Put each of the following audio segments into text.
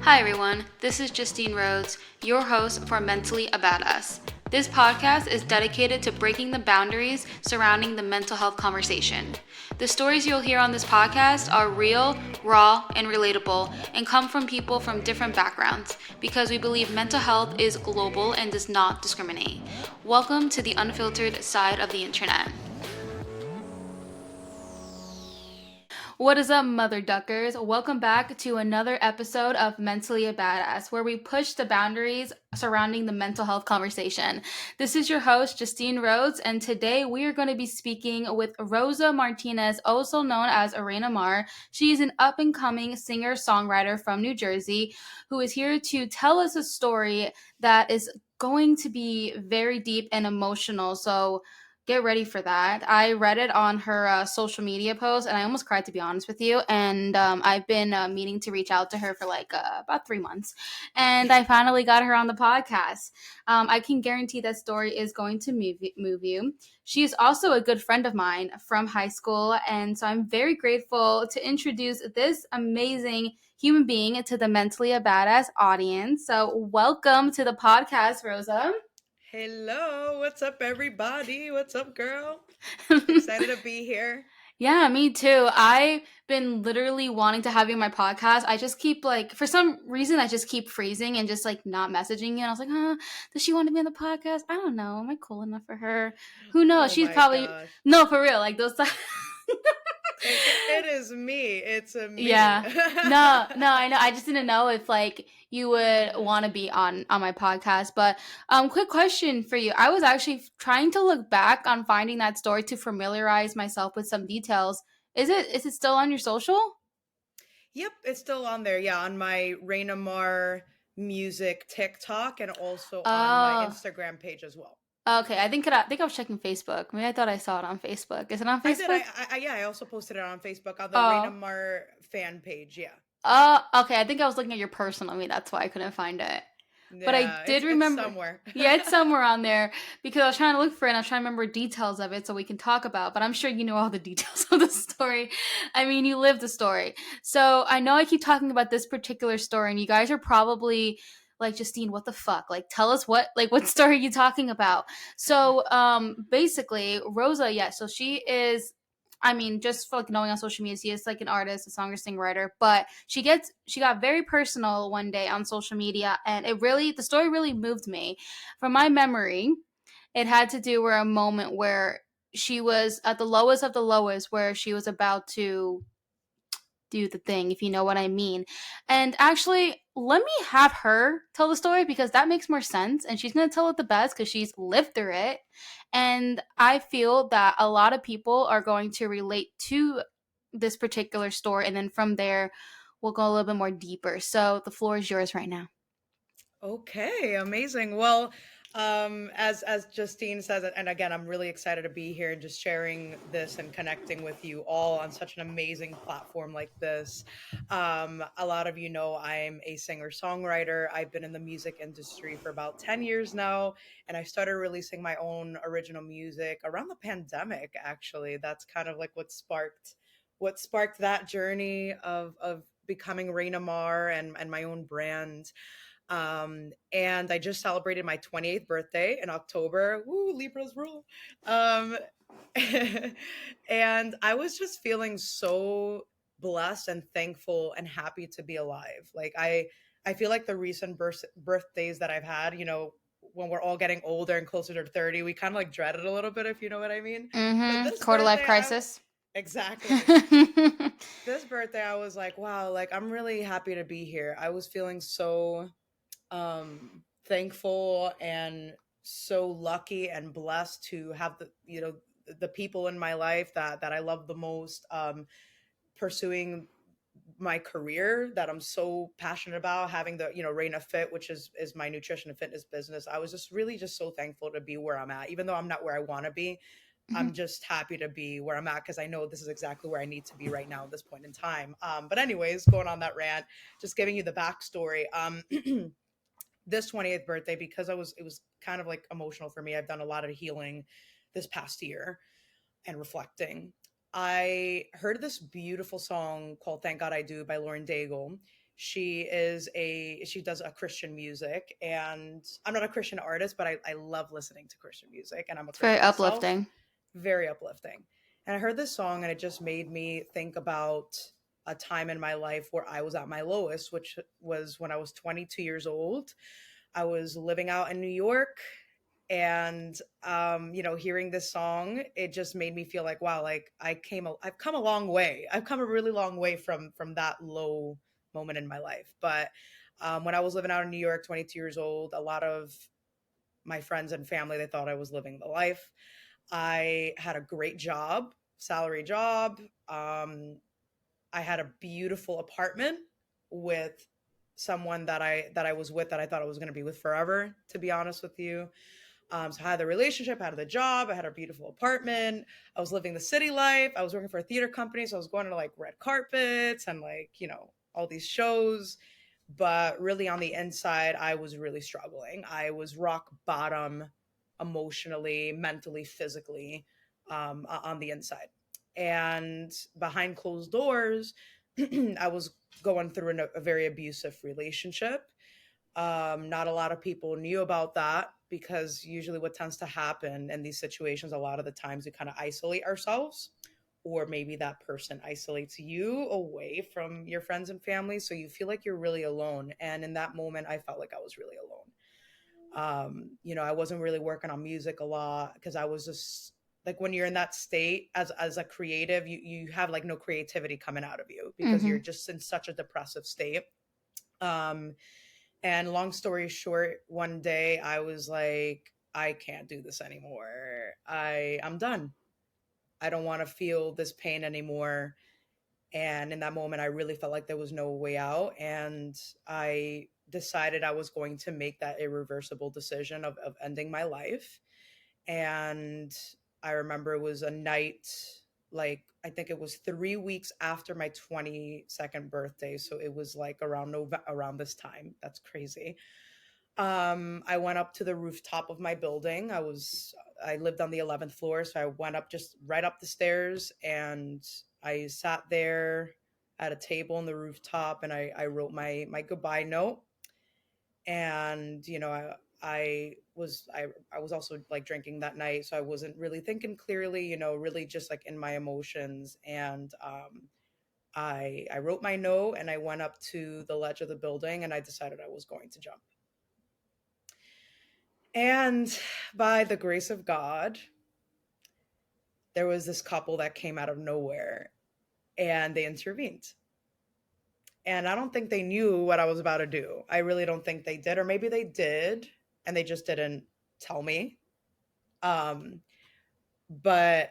Hi everyone, this is Justine Rhodes, your host for Mentally a Badass. This podcast is dedicated to breaking the boundaries surrounding the mental health conversation. The stories you'll hear on this podcast are real, raw, and relatable, and come from people from different backgrounds because we believe mental health is global and does not discriminate. Welcome to the unfiltered side of the internet. What is up, mother duckers? Welcome back to another episode of Mentally a Badass, where we push the boundaries surrounding the mental health conversation. This is your host, Justine Rhodes, and today we are going to be speaking with Rosa Martinez, also known as Reina Mar. She is an up-and-coming singer-songwriter from New Jersey who is here to tell us a story that is going to be very deep and emotional. So get ready for that. I read it on her social media post, and I almost cried, to be honest with you. And I've been meaning to reach out to her for like about 3 months, and I finally got her on the podcast. I can guarantee that story is going to move you. She is also a good friend of mine from high school, and so I'm very grateful to introduce this amazing human being to the Mentally a Badass audience. So welcome to the podcast, Rosa. Hello, what's up, everybody? What's up, girl? Excited to be here. Yeah, me too. I've been literally wanting to have you on my podcast. I just keep like, for some reason, I just keep freezing and just like not messaging you. And I was like, huh, does she want to be on the podcast? I don't know. Am I cool enough for her? Who knows? Oh She's my probably, gosh. no, for real. Like those. It is me. It's a me. Yeah. No, I know. I just didn't know if like you would want to be on my podcast. But quick question for you. I was actually trying to look back on finding that story to familiarize myself with some details. Is it still on your social? Yep, it's still on there. Yeah, on my Reina Mar music TikTok and also on my Oh, Instagram page as well. okay. I think I was checking Facebook. Maybe I thought I saw it on Facebook. Is it on I did. Facebook? Yeah, I also posted it on Facebook on the Reina Oh, Mar fan page. Yeah. okay. I think I was looking at your personal. Maybe that's why I couldn't find it. But I Yeah, did it's remember. somewhere. Yeah, it's somewhere on there because I was trying to look for it and I was trying to remember details of it so we can talk about. But I'm sure you know all the details of the story. I mean, you live the story. So I know I keep talking about this particular story, and you guys are probably like, Justine, what the fuck? Like, tell us what story are you talking about? So basically, Rosa, yeah, so she is, I mean, just for like knowing on social media, she is like an artist, a singer writer, but she got very personal one day on social media, and the story really moved me. From my memory, it had to do with a moment where she was at the lowest of the lowest, where she was about to do the thing, if you know what I mean. And actually, let me have her tell the story because that makes more sense. And she's going to tell it the best because she's lived through it. And I feel that a lot of people are going to relate to this particular story. And then from there, we'll go a little bit more deeper. So the floor is yours right now. Okay, amazing. Well, as Justine says, and again, I'm really excited to be here and just sharing this and connecting with you all on such an amazing platform like this. A lot of you know I'm a singer-songwriter. I've been in the music industry for about 10 years now, and I started releasing my own original music around the pandemic, actually. That's kind of like what sparked that journey of becoming Reina Mar and my own brand. And I just celebrated my 28th birthday in October. Woo, Libras rule. Um, and I was just feeling so blessed and thankful and happy to be alive. I feel like the recent birthdays that I've had, when we're all getting older and closer to 30, we kind of like dread it a little bit, if you know what I mean. But Mm-hmm. this Quarter life birthday, crisis. exactly. This birthday, I was like, wow, like I'm really happy to be here. I was feeling so thankful and so lucky and blessed to have the people in my life that I love the most, pursuing my career that I'm so passionate about, having the Reina Fit, which is my nutrition and fitness business. I was just really just so thankful to be where I'm at, even though I'm not where I want to be. I'm just happy to be where I'm at because I know this is exactly where I need to be right now at this point in time. But anyways, going on that rant, just giving you the backstory. This 28th birthday, because it was kind of like emotional for me. I've done a lot of healing this past year and reflecting. I heard this beautiful song called Thank God I Do by Lauren Daigle. She does a Christian music, and I'm not a Christian artist, but I love listening to Christian music, and I'm a It's very Christian myself. uplifting. Very uplifting. And I heard this song, and it just made me think about a time in my life where I was at my lowest, which was when I was 22 years old. I was living out in New York, and hearing this song, it just made me feel like, wow, like I've come a long way. I've come a really long way from that low moment in my life. But when I was living out in New York, 22 years old, a lot of my friends and family, they thought I was living the life. I had a great job, salary job. I had a beautiful apartment with someone that I was with, that I thought I was going to be with forever, to be honest with you. So I had the relationship, I had the job, I had a beautiful apartment. I was living the city life. I was working for a theater company, so I was going to like red carpets and like, all these shows. But really on the inside, I was really struggling. I was rock bottom emotionally, mentally, physically, on the inside. And behind closed doors, I was going through a very abusive relationship. Not a lot of people knew about that, because usually what tends to happen in these situations, a lot of the times we kind of isolate ourselves, or maybe that person isolates you away from your friends and family. So you feel like you're really alone. And in that moment, I felt like I was really alone. I wasn't really working on music a lot, because I was just like, when you're in that state as a creative, you have like no creativity coming out of you, because Mm-hmm. you're just in such a depressive state. Um, and long story short, one day I was like, I can't do this anymore. I'm done. I don't want to feel this pain anymore. And in that moment, I really felt like there was no way out. And I decided I was going to make that irreversible decision of ending my life. And I remember it was a night, like, I think it was 3 weeks after my 22nd birthday. So it was like around this time. That's crazy. I went up to the rooftop of my building. I lived on the 11th floor, so I went up, just right up the stairs, and I sat there at a table on the rooftop, and I wrote my goodbye note. And I was also like drinking that night, so I wasn't really thinking clearly, really just like in my emotions. And I wrote my note, and I went up to the ledge of the building, and I decided I was going to jump. And by the grace of God, there was this couple that came out of nowhere, and they intervened. And I don't think they knew what I was about to do. I really don't think they did, or maybe they did and they just didn't tell me. Um, but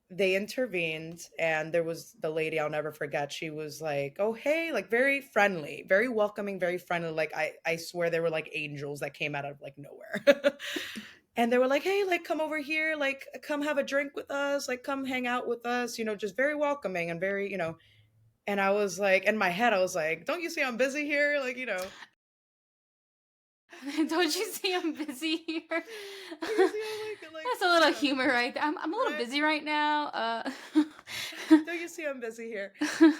they intervened, and there was the lady, I'll never forget. She was like, "Oh, hey," like very friendly, very welcoming, very friendly. Like I swear they were like angels that came out of like nowhere. And they were like, "Hey, like come over here, like come have a drink with us, like come hang out with us," just very welcoming and very, and I was like, in my head I was like, "Don't you see I'm busy here?" Like. Don't you see I'm busy here? Don't you see I'm like That's a little humor right there. I'm a little right? busy right now. Don't you see I'm busy here?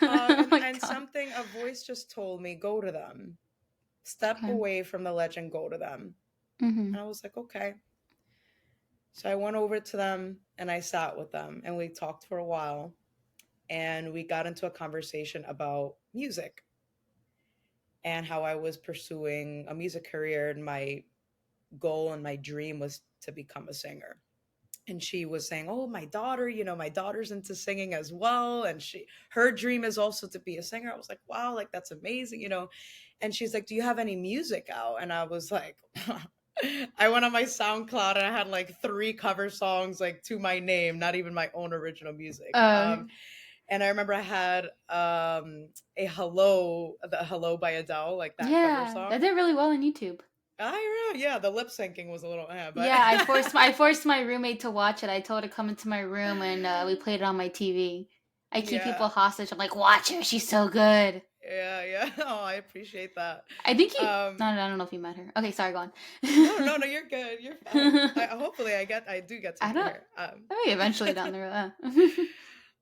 Oh my And god. a voice just told me, go to them, step Okay. away from the ledge and go to them. Mm-hmm. And I was like, okay. So I went over to them, and I sat with them, and we talked for a while, and we got into a conversation about music and how I was pursuing a music career, and my goal and my dream was to become a singer. And she was saying, "Oh, my daughter, my daughter's into singing as well, and her dream is also to be a singer." I was like, "Wow, like that's amazing." And she's like, "Do you have any music out?" And I was like, I went on my SoundCloud, and I had like 3 cover songs, like to my name, not even my own original music. Uh, And I remember I had the Hello by Adele, like that cover yeah, that song. did really well on YouTube. I remember, yeah, the lip syncing was a little, but Yeah, I forced my roommate to watch it. I told her to come into my room and we played it on my TV. I keep people yeah, hostage. I'm like, watch her. She's so good. yeah, yeah. Oh, I appreciate that. I think you. Um, No, no, I don't know if you met her. Okay, sorry, go on. no, no, no, you're good. You're fine. Hopefully I do get to I meet don't. her. Maybe eventually down the road.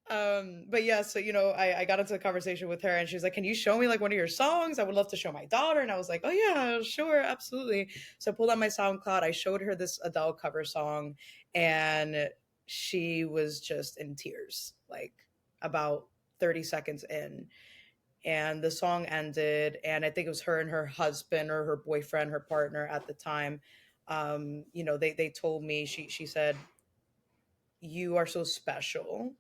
But yeah, so I got into a conversation with her and she's like, "Can you show me like one of your songs? I would love to show my daughter." And I was like, "Oh yeah, sure, absolutely." So I pulled out my SoundCloud, I showed her this Adele cover song, and she was just in tears, like about 30 seconds in. And the song ended, and I think it was her and her husband or her boyfriend, her partner at the time. They told me, she said, "You are so special.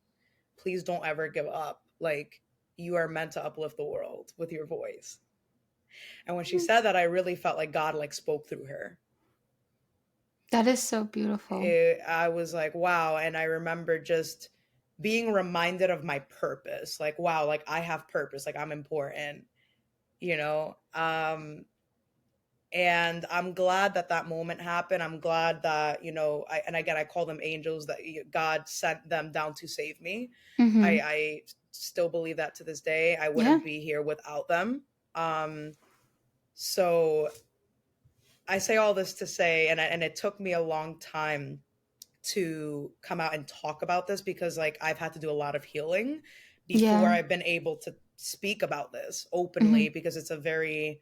Please don't ever give up. Like, you are meant to uplift the world with your voice." And when she said that, I really felt like God like spoke through her. That is so beautiful. I was like, wow. And I remember just being reminded of my purpose. Like, wow, like I have purpose, like I'm important, you know? And I'm glad that that moment happened. I'm glad that, and again, I call them angels, that God sent them down to save me. Mm-hmm. I still believe that to this day. I Yeah. wouldn't be here without them. Um, so I say all this to say, and it took me a long time to come out and talk about this, because like I've had to do a lot of healing before Yeah. I've been able to speak about this Mm-hmm. openly, because it's a very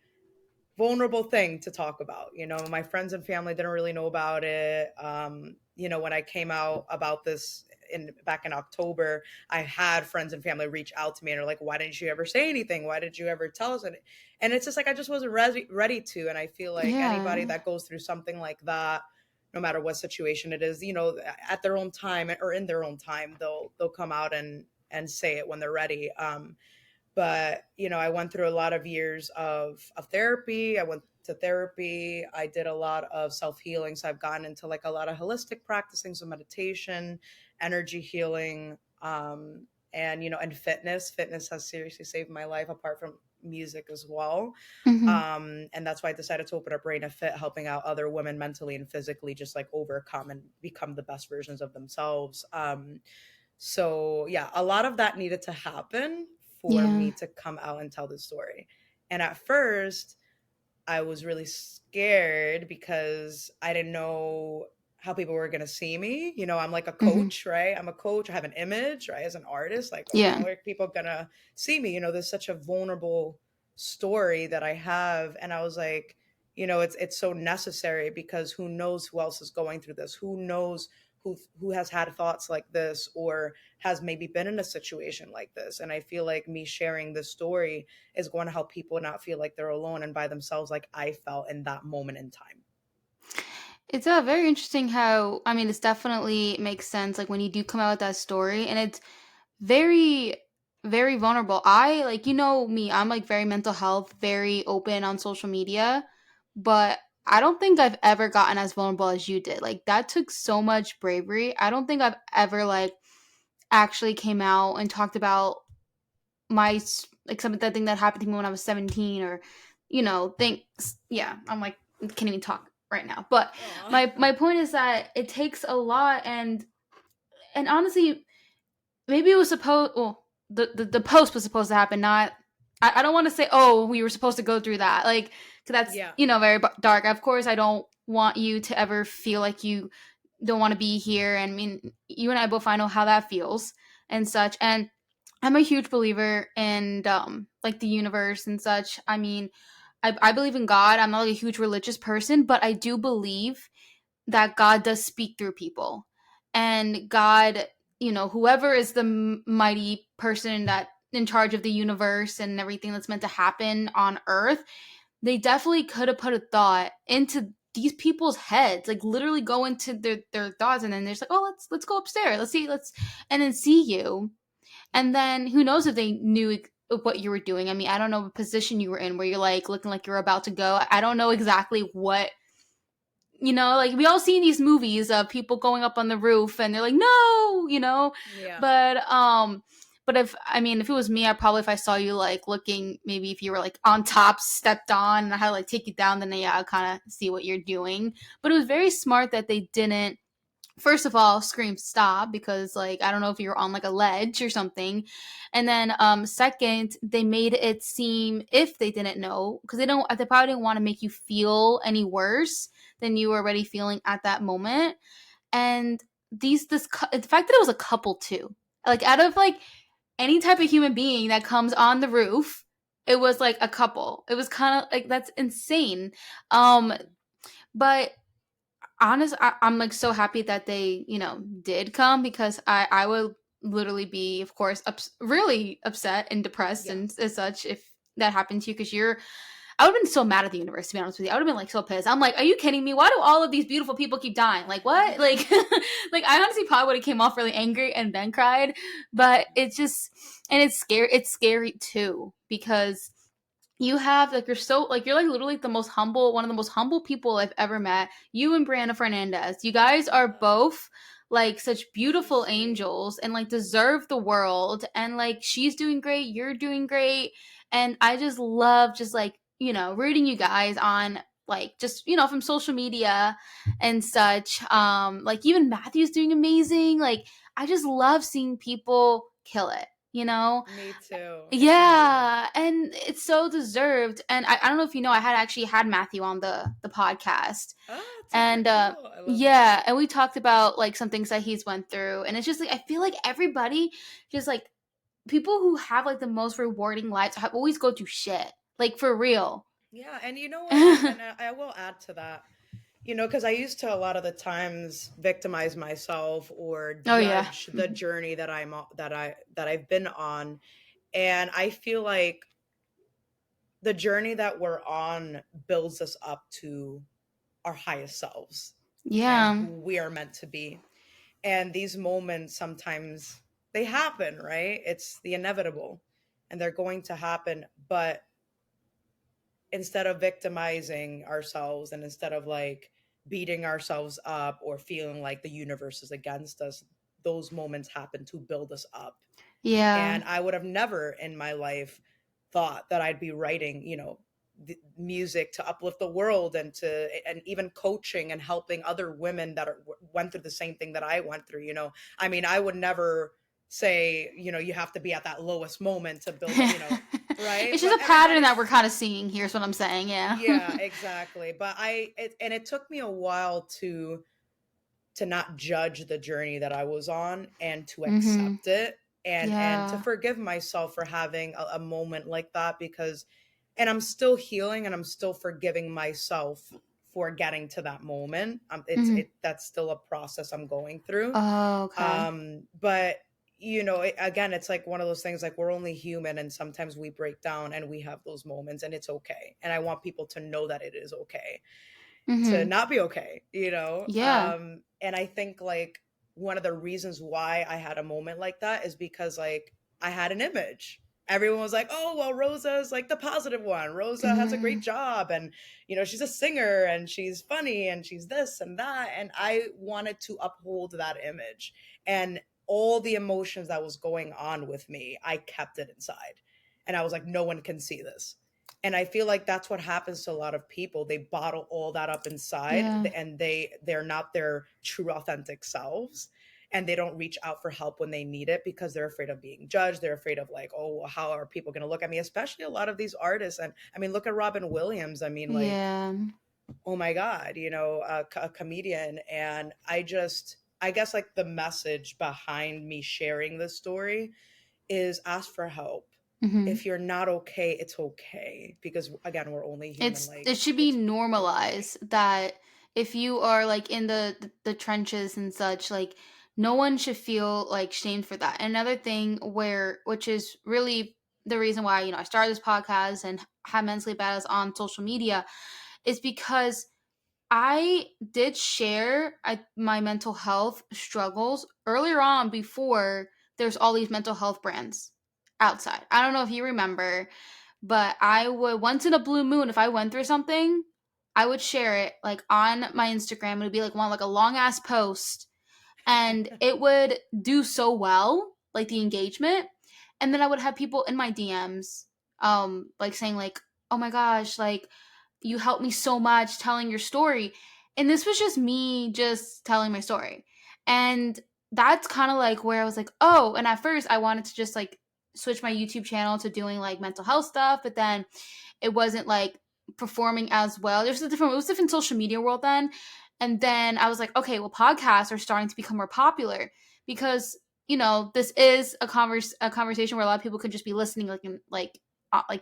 vulnerable thing to talk about. My friends and family didn't really know about it. When I came out about this in back in October, I had friends and family reach out to me and are like, "Why didn't you ever say anything? Why did you ever tell us?" And it's just like I just wasn't ready to. And I feel like anybody Yeah. that goes through something like that, no matter what situation it is, at their own time or in their own time, they'll come out and say it when they're ready. But I went through a lot of years of therapy. I went to therapy. I did a lot of self-healing, so I've gotten into like a lot of holistic practicing, so meditation, energy healing, and fitness has seriously saved my life, apart from music as well. Mm-hmm. And that's why I decided to open up Reina Fit, helping out other women mentally and physically just like overcome and become the best versions of themselves. So yeah, a lot of that needed to happen for Yeah. me to come out and tell the story. And at first, I was really scared because I didn't know how people were going to see me. I'm like a Mm-hmm. coach, right? I'm a coach. I have an image, right? As an artist, like, how Yeah. are people going to see me? There's such a vulnerable story that I have. And I was like, it's so necessary, because who knows who else is going through this? Who knows who has had thoughts like this, or has maybe been in a situation like this? And I feel like me sharing this story is going to help people not feel like they're alone and by themselves, like I felt in that moment in time. It's very interesting how, I mean, this definitely makes sense. Like when you do come out with that story, and it's very, very vulnerable. I, like, me, I'm like very mental health, very open on social media, but I don't think I've ever gotten as vulnerable as you did. Like that took so much bravery. I don't think I've ever like actually came out and talked about like something that happened to me when I was 17, or things. Yeah, I'm like can't even talk right now. But Aw. my point is that it takes a lot, and honestly, maybe it was supposed. Well, the post was supposed to happen. Not. I don't want to say, oh, we were supposed to go through that. Like, 'cause that's Yeah. very dark. Of course, I don't want you to ever feel like you don't want to be here. And I mean, you and I both, I know how that feels and such. And I'm a huge believer in like the universe and such. I mean, I believe in God. I'm not like a huge religious person, but I do believe that God does speak through people. And God, whoever is the mighty person that in charge of the universe and everything that's meant to happen on earth, they definitely could have put a thought into these people's heads, like literally go into their thoughts, and then they're just like, oh, let's go upstairs, let's and then see you. And then who knows if they knew what you were doing. I mean, I don't know what position you were in where you're like looking like you're about to go. I don't know exactly what, like we all see in these movies of people going up on the roof and they're like, no, Yeah. but if it was me, I probably, if I saw you like looking, maybe if you were like on top, stepped on, and I had to like take you down, then yeah, I'll kind of see what you're doing. But it was very smart that they didn't, first of all, scream stop, because like I don't know if you're on like a ledge or something. And then second, they made it seem, if they didn't know, because they probably didn't want to make you feel any worse than you were already feeling at that moment. And the fact that it was a couple too, Like out of like any type of human being that comes on the roof, it was like a couple. It was kind of like that's insane. Um, Mhm. but I'm like so happy that they, did come because I would literally be, of course, really upset and depressed Yeah. and as such if that happened to you because I would have been so mad at the universe, to be honest with you. I would have been like so pissed. I'm like, are you kidding me? Why do all of these beautiful people keep dying? Like what? Like, like I honestly probably would have came off really angry and then cried. But it's just, and it's scary. It's scary too because you have like you're like literally the most humble one of the most humble people I've ever met. You and Brianna Fernandez, you guys are Yeah. both like such So beautiful sweet. angels and like deserve the world, and like she's doing great, you're doing great, and I just love just like rooting you guys on, like just from social media and such. Like even Matthew's doing amazing. Like I just love seeing people kill it, you know. Me too. It's amazing. Yeah, and it's so deserved. And I don't know if you know, I had actually had Matthew on the podcast, Oh, it's super and cool. I love that. yeah, and we talked about like some things that he's went through, and it's just like I feel like everybody, just like people who have like the most rewarding lives, have always go through shit, like for real. Yeah, and you know what? And Oh I will add to that. Because I used to a lot of the times victimize myself or yeah, judge the journey that I've been on, and I feel like the journey that we're on builds us up to our highest selves and yeah, who we are meant to be. And these moments sometimes they happen, right? It's the inevitable and they're going to happen, but instead of victimizing ourselves and instead of like beating ourselves up or feeling like the universe is against us, those moments happen to build us up. yeah, And I would have never in my life thought that I'd be writing, music to uplift the world and even coaching and helping other women that went through the same thing that I went through. I mean, I would never say, you have to be at that lowest moment to build, right? it's But just a and again, pattern that it's we're kind of seeing. Here's what I'm saying. Yeah. yeah, exactly. But and it took me a while to not judge the journey that I was on and to Mhm. accept it and to Yeah. forgive myself for having a moment like that, because and I'm still healing and I'm still forgiving myself for getting to that moment. Mhm. That's still a process I'm going through. Oh, okay. But again, it's like one of those things, like we're only human and sometimes we break down and we have those moments and it's okay. And I want people to know that it is okay to Mhm. not be okay. Yeah. And I think like one of the reasons why I had a moment like that is because like I had an image. Everyone was like, oh well, Rosa's like the positive one, Rosa has a great Mhm. job, and she's a singer and she's funny and she's this and that, and I wanted to uphold that image. And all the emotions that was going on with me, I kept it inside, and I was like, no one can see this. And I feel like that's what happens to a lot of people. They bottle all that up inside, Yeah. and they're not their true authentic selves, and they don't reach out for help when they need it because they're afraid of being judged. They're afraid of like, oh well, how are people going to look at me, especially a lot of these artists. And I mean, look at Robin Williams. I mean, like, Yeah. oh my god, a comedian. And I guess like the message behind me sharing this story is ask for help. Mhm. If you're not okay, it's okay, because again, we're only human. It Like should be it's okay. normalized that if you are like in the trenches and such, like no one should feel like shamed for that. Another thing which is really the reason why I started this podcast and have mentally battles on social media is because I did share my mental health struggles earlier on before there's all these mental health brands outside. I don't know if you remember, but I would once in a blue moon, if I went through something, I would share it like on my Instagram. It would be like one like a long ass post, and it would do so well, like the engagement. And then I would have people in my DMs, like saying like, "Oh my gosh, like you helped me so much telling your story." And this was just me just telling my story. And that's kind of like where I was like, "Oh," and at first I wanted to just like switch my YouTube channel to doing like mental health stuff, but then it wasn't like performing as well. It was a different social media world then. And then I was like, okay, well, podcasts are starting to become more popular because this is a conversation where a lot of people could just be listening, like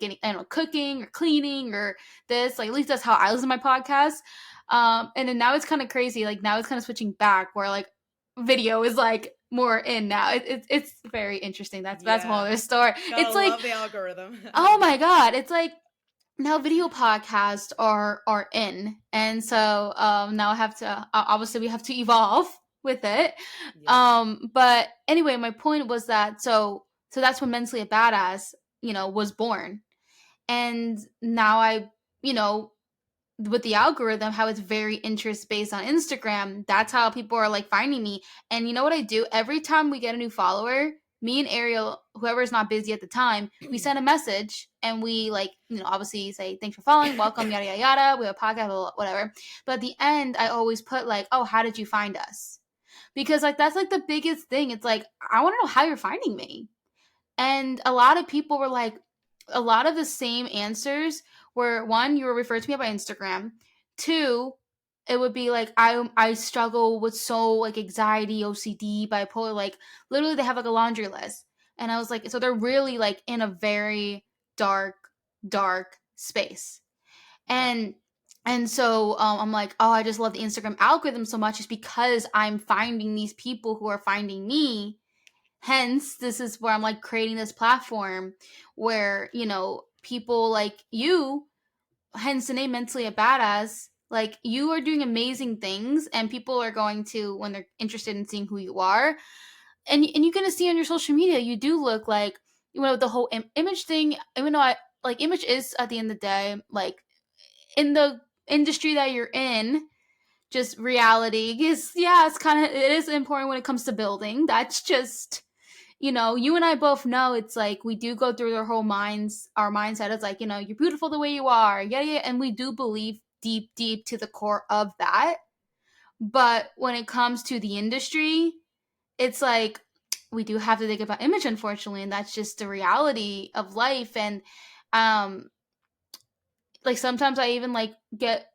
any, I don't know, cooking or cleaning or this. Like, at least that's how I listen to my podcast. And then now it's kind of crazy. Like, now it's kind of switching back where like video is like more in now. It's very interesting. That's one Yeah. other story. Gotta It's like, love the algorithm. oh my god, it's like now video podcasts are in, and so now I have to obviously we have to evolve with it. Yep. But anyway, my point was that so that's when Mentally a Badass was born, and now I you know with the algorithm, how it's very interest based on Instagram, that's how people are like finding me. And you know what I do every time we get a new follower, me and Ariel, whoever's not busy at the time, we send a message and we like obviously say thanks for following, welcome, yada yada yada, we have a podcast, whatever. But at the end I always put like, oh, how did you find us? Because like that's like the biggest thing. It's like, I want to know how you're finding me. And a lot of people were like, a lot of the same answers were, one, you were referred to me by Instagram. Two, it would be like, I struggle with so like anxiety, OCD, bipolar, like literally they have like a laundry list. And I was like, so they're really like in a very dark, dark space. Yep. And so I'm like, oh, I just love the Instagram algorithm so much, is because I'm finding these people who are finding me. Hence, this is where I'm like creating this platform where, people like you, hence the name Mentally a Badass, like you are doing amazing things and people are going to, when they're interested in seeing who you are, and you're going to see on your social media, you do look like, the whole image thing, even though I like image is at the end of the day, like in the industry that you're in, just reality is, yeah, it is important when it comes to building. That's just, you and I both know it's like we do go through our mindset is like, you're beautiful the way you are. Yeah, yeah. And we do believe deep, deep to the core of that. But when it comes to the industry, it's like we do have to think about image, unfortunately. And that's just the reality of life. And um like sometimes I even like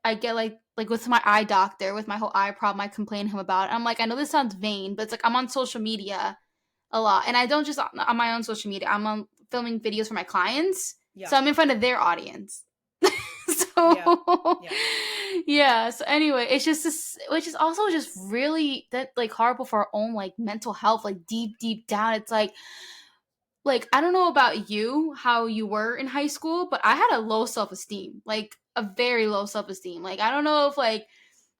I get like with my eye doctor, with my whole eye problem, I complain to him about it. I'm like, I know this sounds vain, but it's like I'm on social media a lot. And I don't just on my own social media. I'm on filming videos for my clients. So Yeah. I'm in front of their audience. Yeah. So Yeah. yeah. So anyway, it's just this, which is also just really that like horrible for our own like mental health, like deep, deep down. It's like I don't know about you, how you were in high school, but I had a low self-esteem, like a very low self-esteem. Like I don't know if like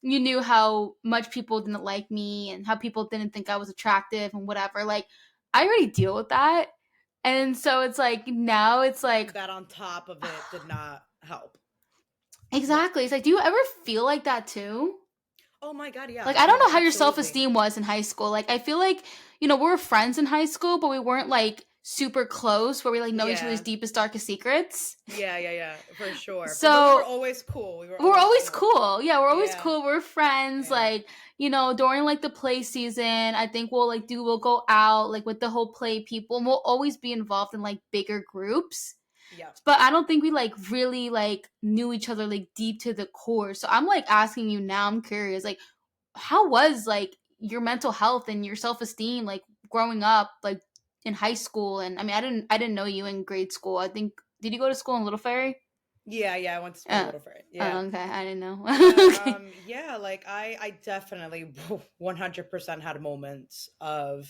you knew how much people didn't like me and how people didn't think I was attractive and whatever. Like I already deal with that. And so it's like now it's like That on top of it did not help. Yeah. exactly. It's like, do you ever feel like that too? Oh my God. Like Yeah. I don't No, know how your absolutely. self-esteem was in high school. Like I feel like, we were friends in high school, but we weren't like super close where we like know each other's Yeah. deepest darkest secrets. Yeah. Yeah. Yeah. For sure. But we were So always cool. We were we're always always cool. cool. Yeah, we're always Yeah. cool. We're friends. Yeah. Like, during like the play season, I think we'll go out like with the whole play people, and we'll always be involved in like bigger groups. Yeah. But I don't think we like really like knew each other like deep to the core. So I'm like asking you now, I'm curious, like how was like your mental health and your self-esteem like growing up like in high school? And I mean, I didn't know you in grade school. I think, did you go to school in Little Ferry? Yeah. Yeah. I went to school a Uh, little for it. oh, Yeah. okay. I didn't know. Yeah. Okay. Yeah. Like I definitely 100% had moments of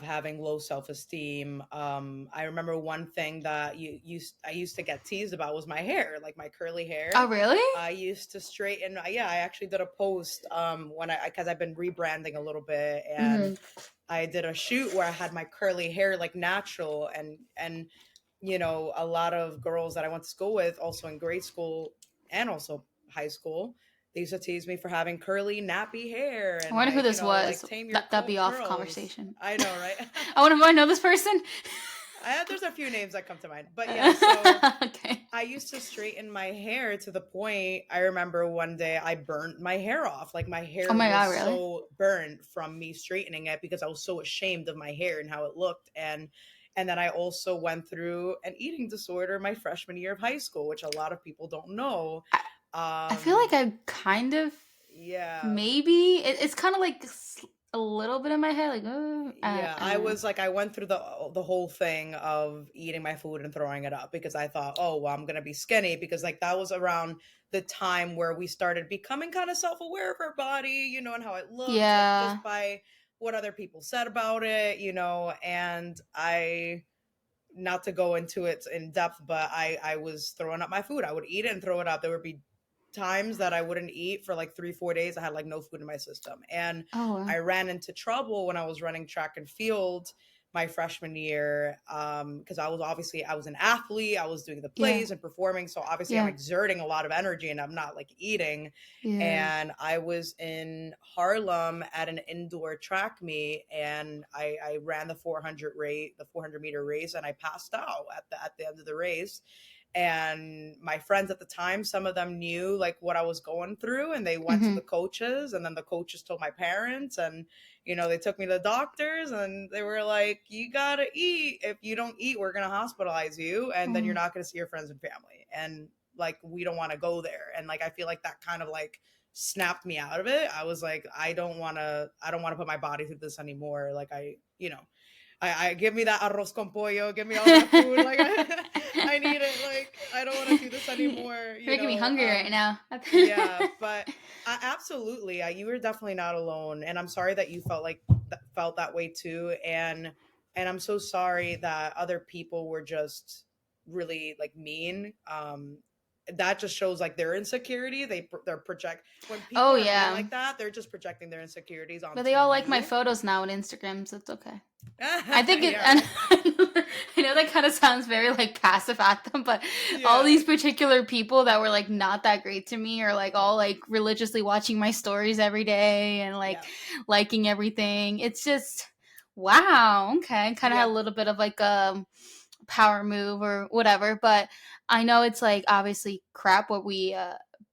having low self-esteem. I remember one thing that I used to get teased about was my hair, like my curly Oh, hair. really? I used to straighten. Yeah, I actually did a post when I because I've been rebranding a little bit, and Hmm. I did a shoot where I had my curly hair like natural, and a lot of girls that I went to school with, also in grade school and also high school, they used to tease me for having curly, nappy hair I and wonder who like, this was. tame your That'd be off curls. conversation. I know, right? I wonder if I know this person. There's a few names that come to mind, but yeah. So Okay. I used to straighten my hair to the point. I remember one day I burnt my hair off. Like my Oh hair my was god, really? so burnt from me straightening it because I was so ashamed of my hair and how it looked. And then I also went through an eating disorder my freshman year of high school, which a lot of people don't know. I feel like Um, I kind of yeah, maybe it's kind of like a little bit in my head, like, Yeah, I was like, I went through the whole thing of eating my food and throwing it up because I thought, oh, well, I'm gonna be skinny because like that was around the time where we started becoming kind of self-aware of our body, and how it looked, like yeah, just by what other people said about it, and not to go into it in depth, but I was throwing up my food. I would eat it and throw it up. There would be times that I wouldn't eat for like 3, 4 days. I had like no food in my system. And oh, I ran into trouble when I was running track and field my freshman year. Because I was an athlete. I was doing the yeah, plays and performing. So obviously I'm yeah, exerting a lot of energy and I'm not like eating. yeah. And I was in Harlem at an indoor track meet, and I ran the 400-meter race, and I passed out at the end of the race. And my friends at the time, some of them knew like what I was going through, and they went to Mm-hmm. the coaches, and then the coaches told my parents, and they took me to the doctors, and they were like, you gotta eat. If you don't eat, we're gonna hospitalize you, and then you're Mm. not gonna see your friends and family, and like we don't want to go there. And like I feel like that kind of like snapped me out of it. I was like, I don't want to put my body through this anymore. Like I give me that arroz con pollo, give me all that food. Like I need it. Like I don't want to do this You're anymore. making me hungry right now. Yeah, but absolutely, you were definitely not alone, and I'm sorry that you felt that way too. And I'm so sorry that other people were just really like mean. That just shows like their insecurity. They're project when people Oh are mean yeah, like that, they're just projecting their insecurities but onto they all like my you. photos now on Instagram, so it's okay. I think it, and Yeah, I know that kind of sounds very like passive at them, but all yeah, these particular people that were like not that great to me are like all yeah, like religiously watching my stories every day and like yeah, liking everything. It's just wow, okay. Kind of had a yeah, little bit of like a power move or whatever, but I know it's like obviously crap what we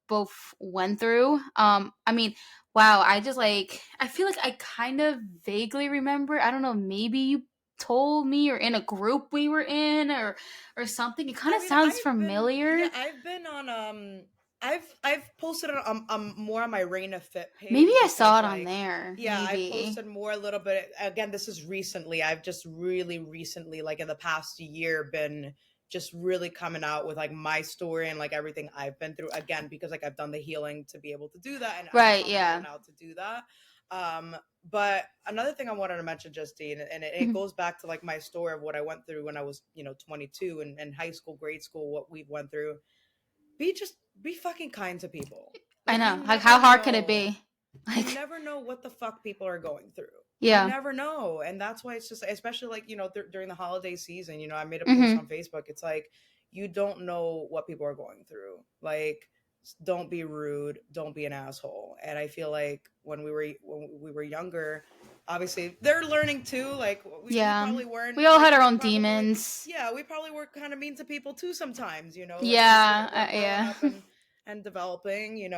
both went through. I mean, wow, I just like I feel like I kind of vaguely remember. I don't know, maybe you told me or in a group we were in or something. It kind I of mean, sounds familiar. I've been on I've posted more on my Reina Fit Maybe page I saw because it on like there. yeah, I've Maybe. posted more a little bit. Again, this is recently. I've just really recently, like in the past year, been just really coming out with like my story and like everything I've been through again because like I've done the healing to be able to do that, and I'm Right, comfortable yeah. now to do that. Um, but another thing I wanted to mention, Justine, and it Mhm. goes back to like my story of what I went through when I was, 22 and high school, grade school, what we went through. Be fucking kind to people. I Like know. Like how hard can it be? you Like never know what the fuck people are going through. You yeah. never know, and that's why it's just, especially like during the holiday season. I made a post Mhm. on Facebook. It's like you don't know what people are going through. Like, don't be rude, don't be an asshole. And I feel like when we were younger, obviously they're learning too. Like we Yeah. probably weren't We all like had our we own probably demons. yeah, we probably were kind of mean to people too sometimes. Like Yeah, we're growing yeah. up and developing.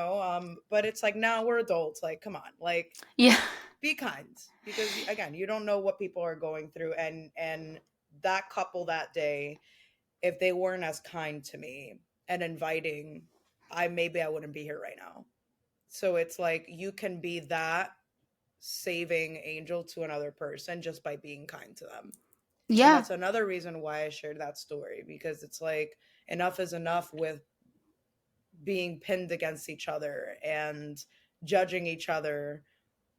But it's like now we're adults. Like, come on, like Yeah. be kind, because again, you don't know what people are going through. And that couple that day, if they weren't as kind to me and inviting, I wouldn't be here right now. So it's like you can be that saving angel to another person just by being kind to them. And Yeah. that's another reason why I shared that story, because it's like enough is enough with being pinned against each other and judging each other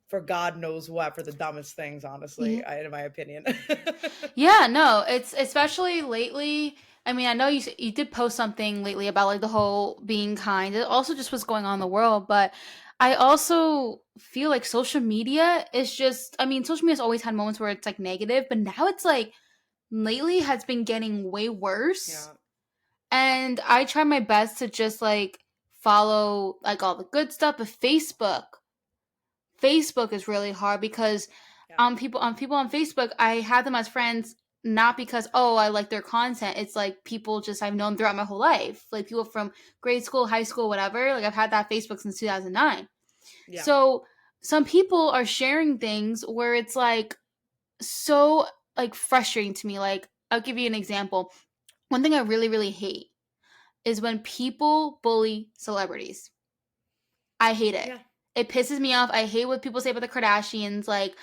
for God knows what, for the dumbest things, honestly, Yeah. in my opinion. Yeah, no, it's especially lately. I mean, I know you did post something lately about like the whole being kind. It also just what's going on in the world, but I also feel like social media is just I mean, social media's always had moments where it's like negative, but now it's like lately has been getting way worse. Yeah, And I try my best to just like follow like all the good stuff, but Facebook is really hard because yeah, people on Facebook, I have them as friends not because oh I like their content. It's like people just I've known throughout my whole life, like people from grade school, high school, whatever. Like I've had that Facebook since 2009. yeah, So some people are sharing things where it's like so like frustrating to me. Like I'll give you an example. One thing I really really hate is when people bully celebrities. I hate it. yeah. It pisses me off. I hate what people say about the Kardashians. Like,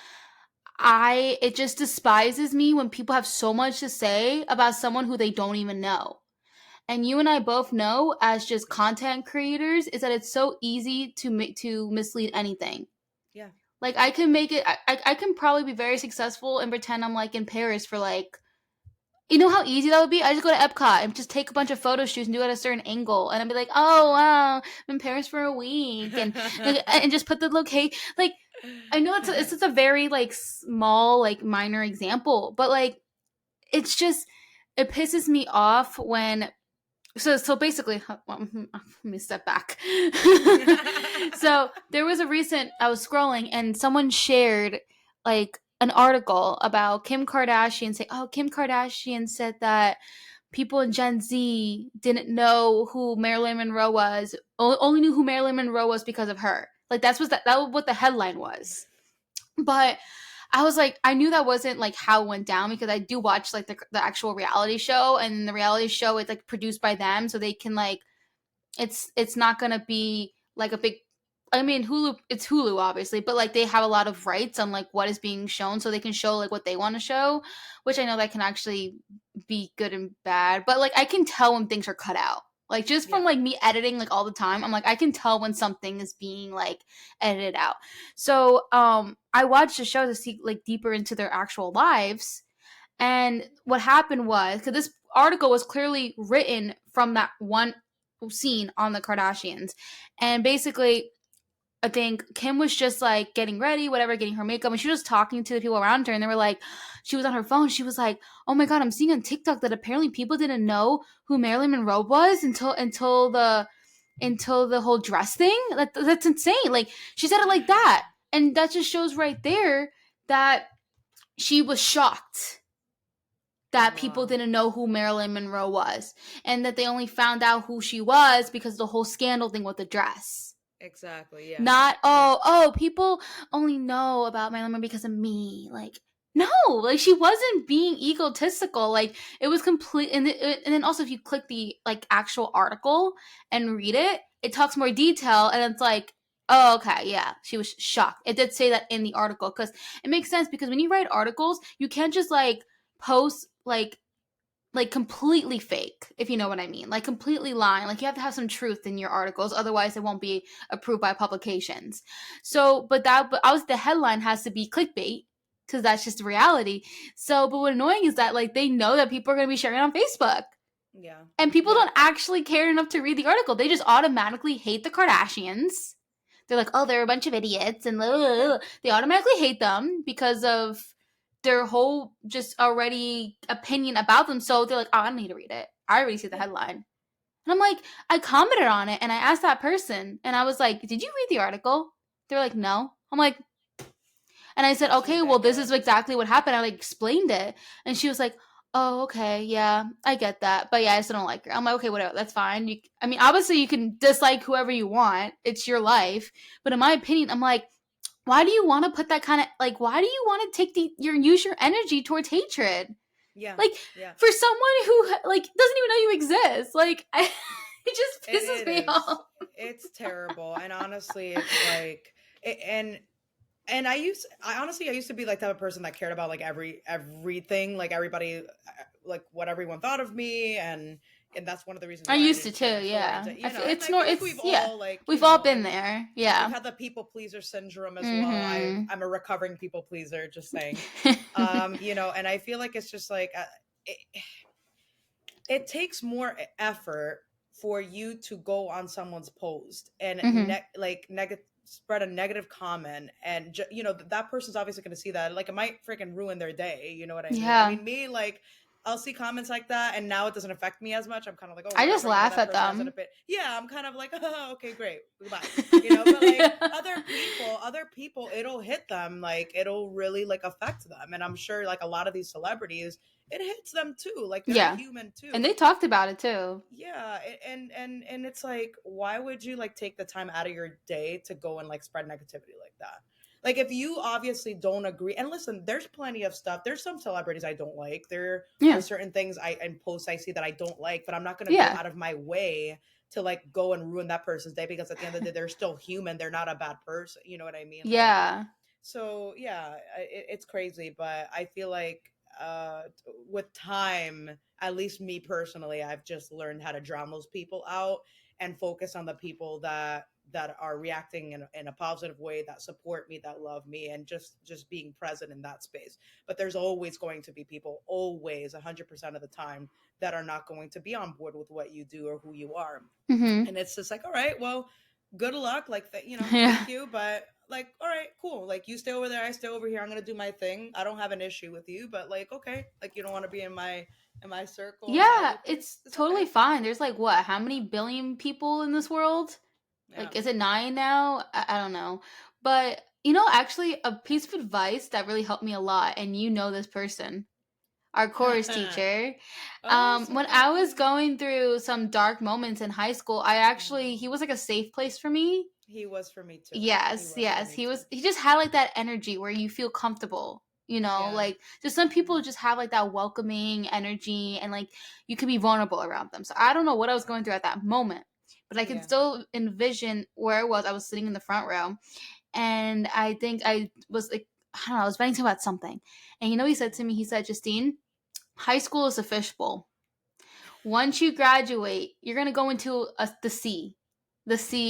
it just despises me when people have so much to say about someone who they don't even know. And you and I both know, as just content creators, is that it's so easy to mislead anything. Yeah. Like, I can make it. I can probably be very successful and pretend I'm like in Paris for like, you know how easy that would be? I just go to Epcot and just take a bunch of photo shoots and do it at a certain angle, and I'd be like, "Oh wow, I'm in Paris for a week," and just put the location. Like, I know it's just a very like small, like minor example, but like it's just, it pisses me off when, so basically, well, let me step back. So there was a recent, I was scrolling and someone shared like an article about Kim Kardashian, saying, "Oh, Kim Kardashian said that people in Gen Z didn't know who Marilyn Monroe was, only knew who Marilyn Monroe was because of her." Like, that was what the headline was. But I was like, I knew that wasn't like how it went down, because I do watch like the actual reality show, and the reality show is like produced by them, so they can like, it's not gonna be like a big, I mean, Hulu, it's Hulu obviously, but like they have a lot of rights on like what is being shown, so they can show like what they want to show, which I know that can actually be good and bad. But like I can tell when things are cut out. Like, just Yeah. from like me editing like all the time, I'm like, I can tell when something is being like edited out. So I watched the show to see like deeper into their actual lives. And what happened was, because this article was clearly written from that one scene on the Kardashians. And basically, I think Kim was just like getting ready, whatever, getting her makeup, and she was talking to the people around her, and they were like, she was on her phone. She was like, "Oh my god, I'm seeing on TikTok that apparently people didn't know who Marilyn Monroe was until the whole dress thing. That's insane." Like, she said it like that, and that just shows right there that she was shocked that people Wow. didn't know who Marilyn Monroe was, and that they only found out who she was because of the whole scandal thing with the dress. Exactly. Yeah. Not, Yeah. oh, people only know about Marilyn Monroe because of me. Like, no, like she wasn't being egotistical. Like, it was complete. And then also, if you click the like actual article and read it, it talks more detail, and it's like, oh, okay, yeah, she was shocked. It did say that in the article, because it makes sense, because when you write articles, you can't just like post like completely fake, if you know what I mean, like completely lying. Like, you have to have some truth in your articles, otherwise it won't be approved by publications. So, but I was the headline has to be clickbait, because that's just the reality. So, but what annoying is that like they know that people are going to be sharing it on Facebook, Yeah. and people Yeah. don't actually care enough to read the article. They just automatically hate the Kardashians. They're like, oh, they're a bunch of idiots, and blah, blah, blah. They automatically hate them because of their whole just already opinion about them. So they're like, oh, I don't need to read it. I already see the Yeah. headline. And I'm like, I commented on it, and I asked that person, and I was like, did you read the article? They're like, no. I'm like, and I said, That's okay, well, this is ridiculous. exactly what happened. I like explained it. And she was like, oh, okay, yeah, I get that. But yeah, I still don't like her. I'm like, okay, whatever, that's fine. I mean, obviously you can dislike whoever you want. It's your life. But in my opinion, I'm like, why do you want to put that kind of, like, why do you want to take use your energy towards hatred? Yeah. Like, Yeah. for someone who like doesn't even know you exist. Like, it just pisses It me is. off. It's terrible. And honestly, it's like, and I used to be like the type of person that cared about like everything, like everybody, like what everyone thought of me, and that's one of the reasons I why I used to didn't share too, my story. yeah. And I feel like we've Yeah. all like, We've all been there. we've Yeah. had the people pleaser syndrome as well. Mhm. I'm a recovering people pleaser, just saying. And I feel like it's just like it, it takes more effort for you to go on someone's post and Mhm. like negative spread a negative comment, and that person's obviously going to see that, like, it might freaking ruin their day, you know what I mean? I Yeah. mean, me, like, I'll see comments like that, and now it doesn't affect me as much. I'm kind of like, oh, I just whatever, laugh that at person has an them. opinion. Yeah, I'm kind of like, oh, okay, great, goodbye. But like other people, it'll hit them, like it'll really like affect them, and I'm sure like a lot of these celebrities, it hits them too, like they're Yeah. human And they too. talked about it too. Yeah, and it's like, why would you like take the time out of your day to go and like spread negativity like that? Like, if you obviously don't agree, and listen, there's plenty of stuff, there's some celebrities I don't like, there are Yeah. certain things I and posts I see that I don't like, but I'm not going to go Yeah. out of my way to like go and ruin that person's day, because at the end of the day they're still human, they're not a bad person, you know what I mean? Like, Yeah. so yeah, it's crazy, but I feel like with time, at least me personally, I've just learned how to drown those people out and focus on the people that are reacting in a positive way, that support me, that love me, and just being present in that space. But there's always going to be people, always 100% of the time, that are not going to be on board with what you do or who you are. Mm-hmm. And it's just like, all right, well, good luck, like, Yeah. thank you, but like, all right, cool, like, you stay over there, I stay over here, I'm gonna do my thing, I don't have an issue with you, but like, okay, like, you don't want to be in my circle, in my Yeah, everything, it's it's totally okay. fine. There's like what? How many billion people in this world? Yeah. Like, is it nine now? I don't know. But, actually, a piece of advice that really helped me a lot, and you know this person, our chorus teacher. Oh, When super, I was okay. going through some dark moments in high school, he Oh, was like a safe place for me. he was for me too. He Yes, was for yes. me too. He just had like that energy where you feel comfortable, Yeah. like just some people Mm, just have like that welcoming energy and like you can be vulnerable around them. So I don't know what I was going through at that moment, but I can yeah. still envision where I was. I was sitting in the front row and I think I was like, I don't know, I was venting about something. And he said to me, he Oh, said, Justine, high school is a fishbowl. Once you graduate, you're gonna go into the sea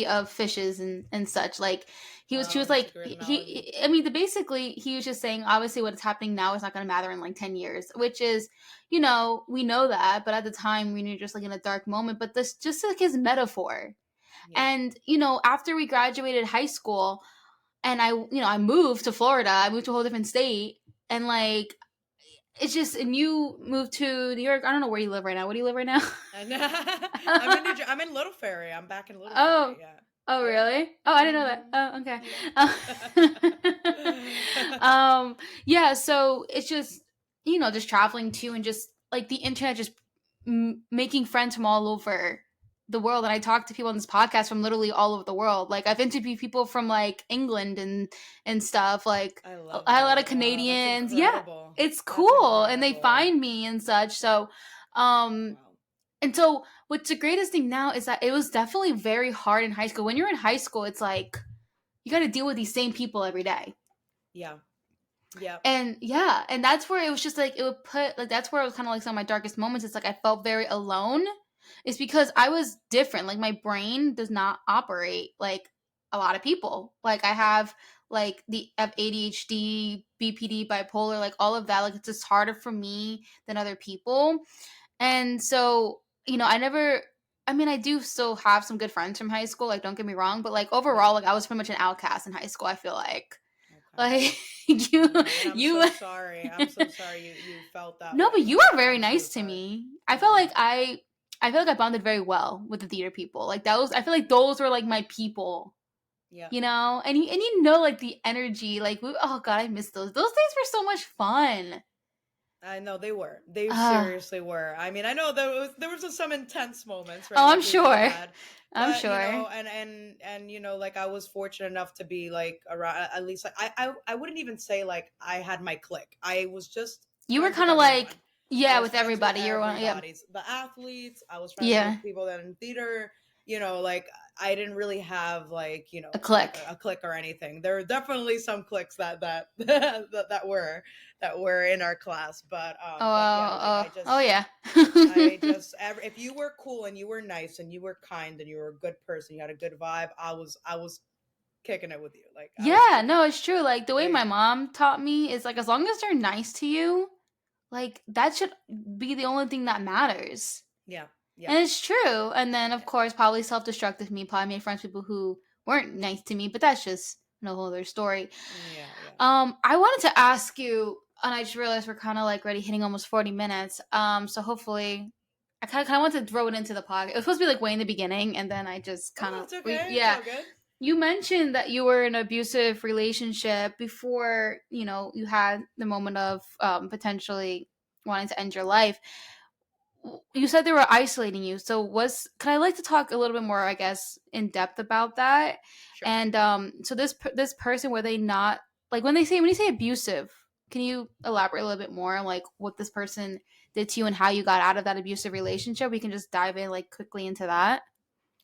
of fishes and such. Like she wow, was that's a like, great analogy. I mean, basically, he was just saying, obviously, what's happening now is not gonna matter in like 10 years, which is, we know that, but at the time, we knew just like in a dark moment. But this just like his metaphor, Yeah. and after we graduated high school, and I moved to Florida, I moved to a whole different state, and like it's just, and you moved to New York. I don't know where you live right now. Where do you live right now? And I'm in Little Ferry. I'm back in Little Oh. Ferry. Yeah. Oh, Yeah. really? Oh, I didn't know that. Mm-hmm. Oh, okay. Yeah. Yeah, so it's just, just traveling to and just like the internet, just making friends from all over the world. And I talk to people on this podcast from literally all over the world. Like I've interviewed people from like England and stuff. Like I love I had a lot of that. Wow, that's Canadians. Yeah, incredible. it's That's cool. And they incredible. find me and such. So, um, Wow. and so, what's the greatest thing now is that it was definitely very hard in high school. When you're in high school, it's like you got to deal with these same people every day. Yeah. Yep. And yeah, and that's where it was just like it would put like that's where it was kind of like some of my darkest moments. It's like I felt very alone. It's because I was different. Like my brain does not operate like a lot of people. Like I Yeah. have like the I have ADHD, BPD, bipolar, like all of that. Like it's just harder for me than other people. And so, I never I mean, I do still have some good friends from high school, like don't get me wrong, but like Yeah. overall, like I was pretty much an outcast in high school, I feel like. Okay. Like you Oh, and I'm you so sorry. I'm so sorry you felt that No, but way. you are very I'm so nice to sorry. me. I felt Yeah. like I feel like I bonded very well with the theater people. Like that was I feel like those were like my people, Yeah. And like the energy, like oh god, I miss those. Those days were so much fun. I know they were. They Uh, seriously were. I mean, I know there was some intense moments, right? oh, I'm Like we sure. had, I'm but sure. like I was fortunate enough to be like around, at least like I wouldn't even say like I had my clique. I was just You were friends with kind of like, everyone. I yeah, was with friends with everybody. You're one, yeah, everybody's the athletes. I was friends yeah, with people that in theater. Like I didn't really have like a click. a clique or anything. There are definitely some cliques that were in our class, Oh, but yeah, like oh, yeah. I just if you were cool and you were nice and you were kind and you were a good person, you had a good vibe, I was kicking it with you, like I was Yeah, kicking no, it. it's true. Like the way my Like, mom taught me is like as long as they're nice to you, like that should be the only thing that matters. yeah, yeah, And it's true. And then of yeah, course probably self-destructive me, probably made friends with people who weren't nice to me, but that's just no whole other story. yeah, yeah. I wanted to ask you, and I just realized we're kind of like already hitting almost 40 minutes. So hopefully I kind of want to throw it into the podcast. It was supposed to be like way in the beginning, and then I just kind Oh, of it's okay. It's yeah. all good. You mentioned that you were in an abusive relationship before, you had the moment of potentially wanting to end your life. You said they were isolating you. So can I like to talk a little bit more, I guess, in depth about that? Sure. And so this person, were they not like when you say abusive? Can you elaborate a little bit more on like what this person did to you and how you got out of that abusive relationship? We can just dive in like quickly into that.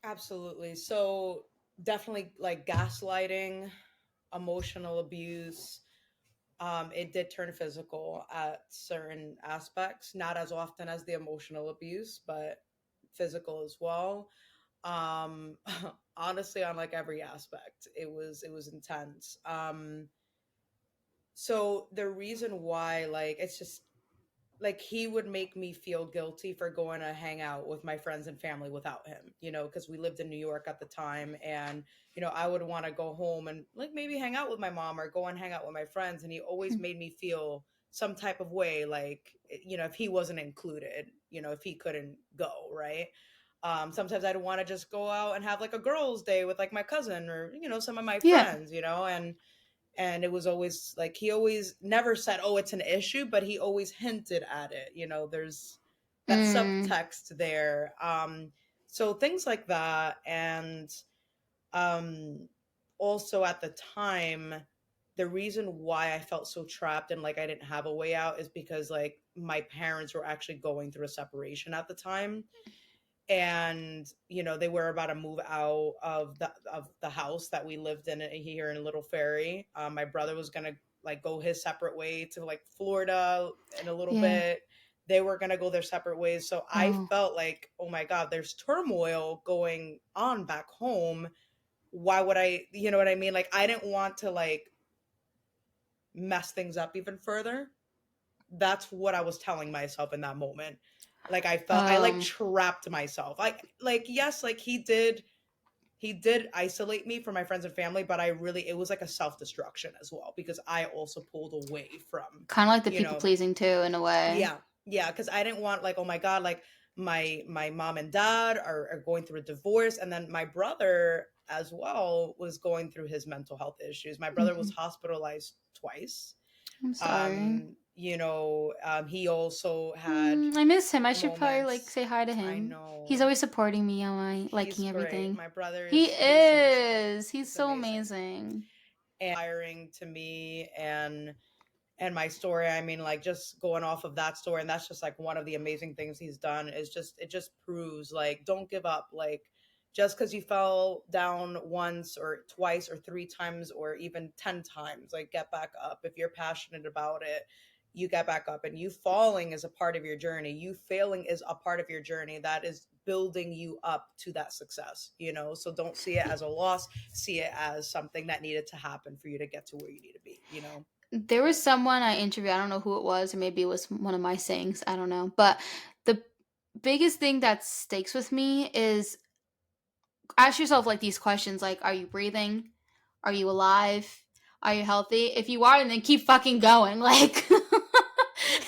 Absolutely. So definitely like gaslighting, emotional abuse. It did turn physical at certain aspects, not as often as the emotional abuse, but physical as well. Um, Honestly, on like every aspect, it was intense. So the reason why, like, it's just like he would make me feel guilty for going to hang out with my friends and family without him, because we lived in New York at the time. And I would want to go home and like maybe hang out with my mom or go and hang out with my friends, and he always made me feel some type of way, like, if he wasn't included, if he couldn't go, right. Sometimes I'd want to just go out and have like a girls day with like my cousin or some of my Yeah. friends, and it was always like he always never said, oh, it's an issue, but he always hinted at it. There's that Mm. subtext there. So things like that. And um also at the time, the reason why I felt so trapped and like I didn't have a way out is because like my parents were actually going through a separation at the time. And they were about to move out of the house that we lived in here in Little Ferry. My brother was gonna like go his separate way to like Florida in a little Yeah. bit. They were gonna go their separate ways, so I Oh. felt like, oh my god, there's turmoil going on back home. Why would I, you know what I mean? Like, I didn't want to like mess things up even further. That's what I was telling myself in that moment. Like, I felt I like Um. trapped myself. Like yes, like he did isolate me from my friends and family, but it was like a self-destruction as well, because I also pulled away from, Kind of like the you people know, pleasing too, in a way. yeah, yeah, because I didn't want like, oh my god, like my mom and dad are going through a divorce, and then my brother as well was going through his mental health issues. My brother was Hmm. hospitalized twice. I'm sorry. He also had I miss him. I should probably like moments. say hi to I him. He's know. always supporting me on my He's liking great. everything. My brother He he's amazing. is. He's He's so amazing. amazing. And inspiring to me, and my story. I mean, like, just going off of that story, and that's just like one of the amazing things he's done, is just it just proves like, don't give up. Like, just because you fell down once or twice or three times or even 10 times, like, get back up. If you're passionate about it, you get back up. And you falling is a part of your journey, you failing is a part of your journey that is building you up to that success, so don't see it as a loss, see it as something that needed to happen for you to get to where you need to be. There was someone I interviewed. I don't know who it was, or maybe it was one of my sayings. I don't know. But the biggest thing that sticks with me is ask yourself like these questions like, are you breathing? Are you alive? Are you healthy? If you are, then keep fucking going. Like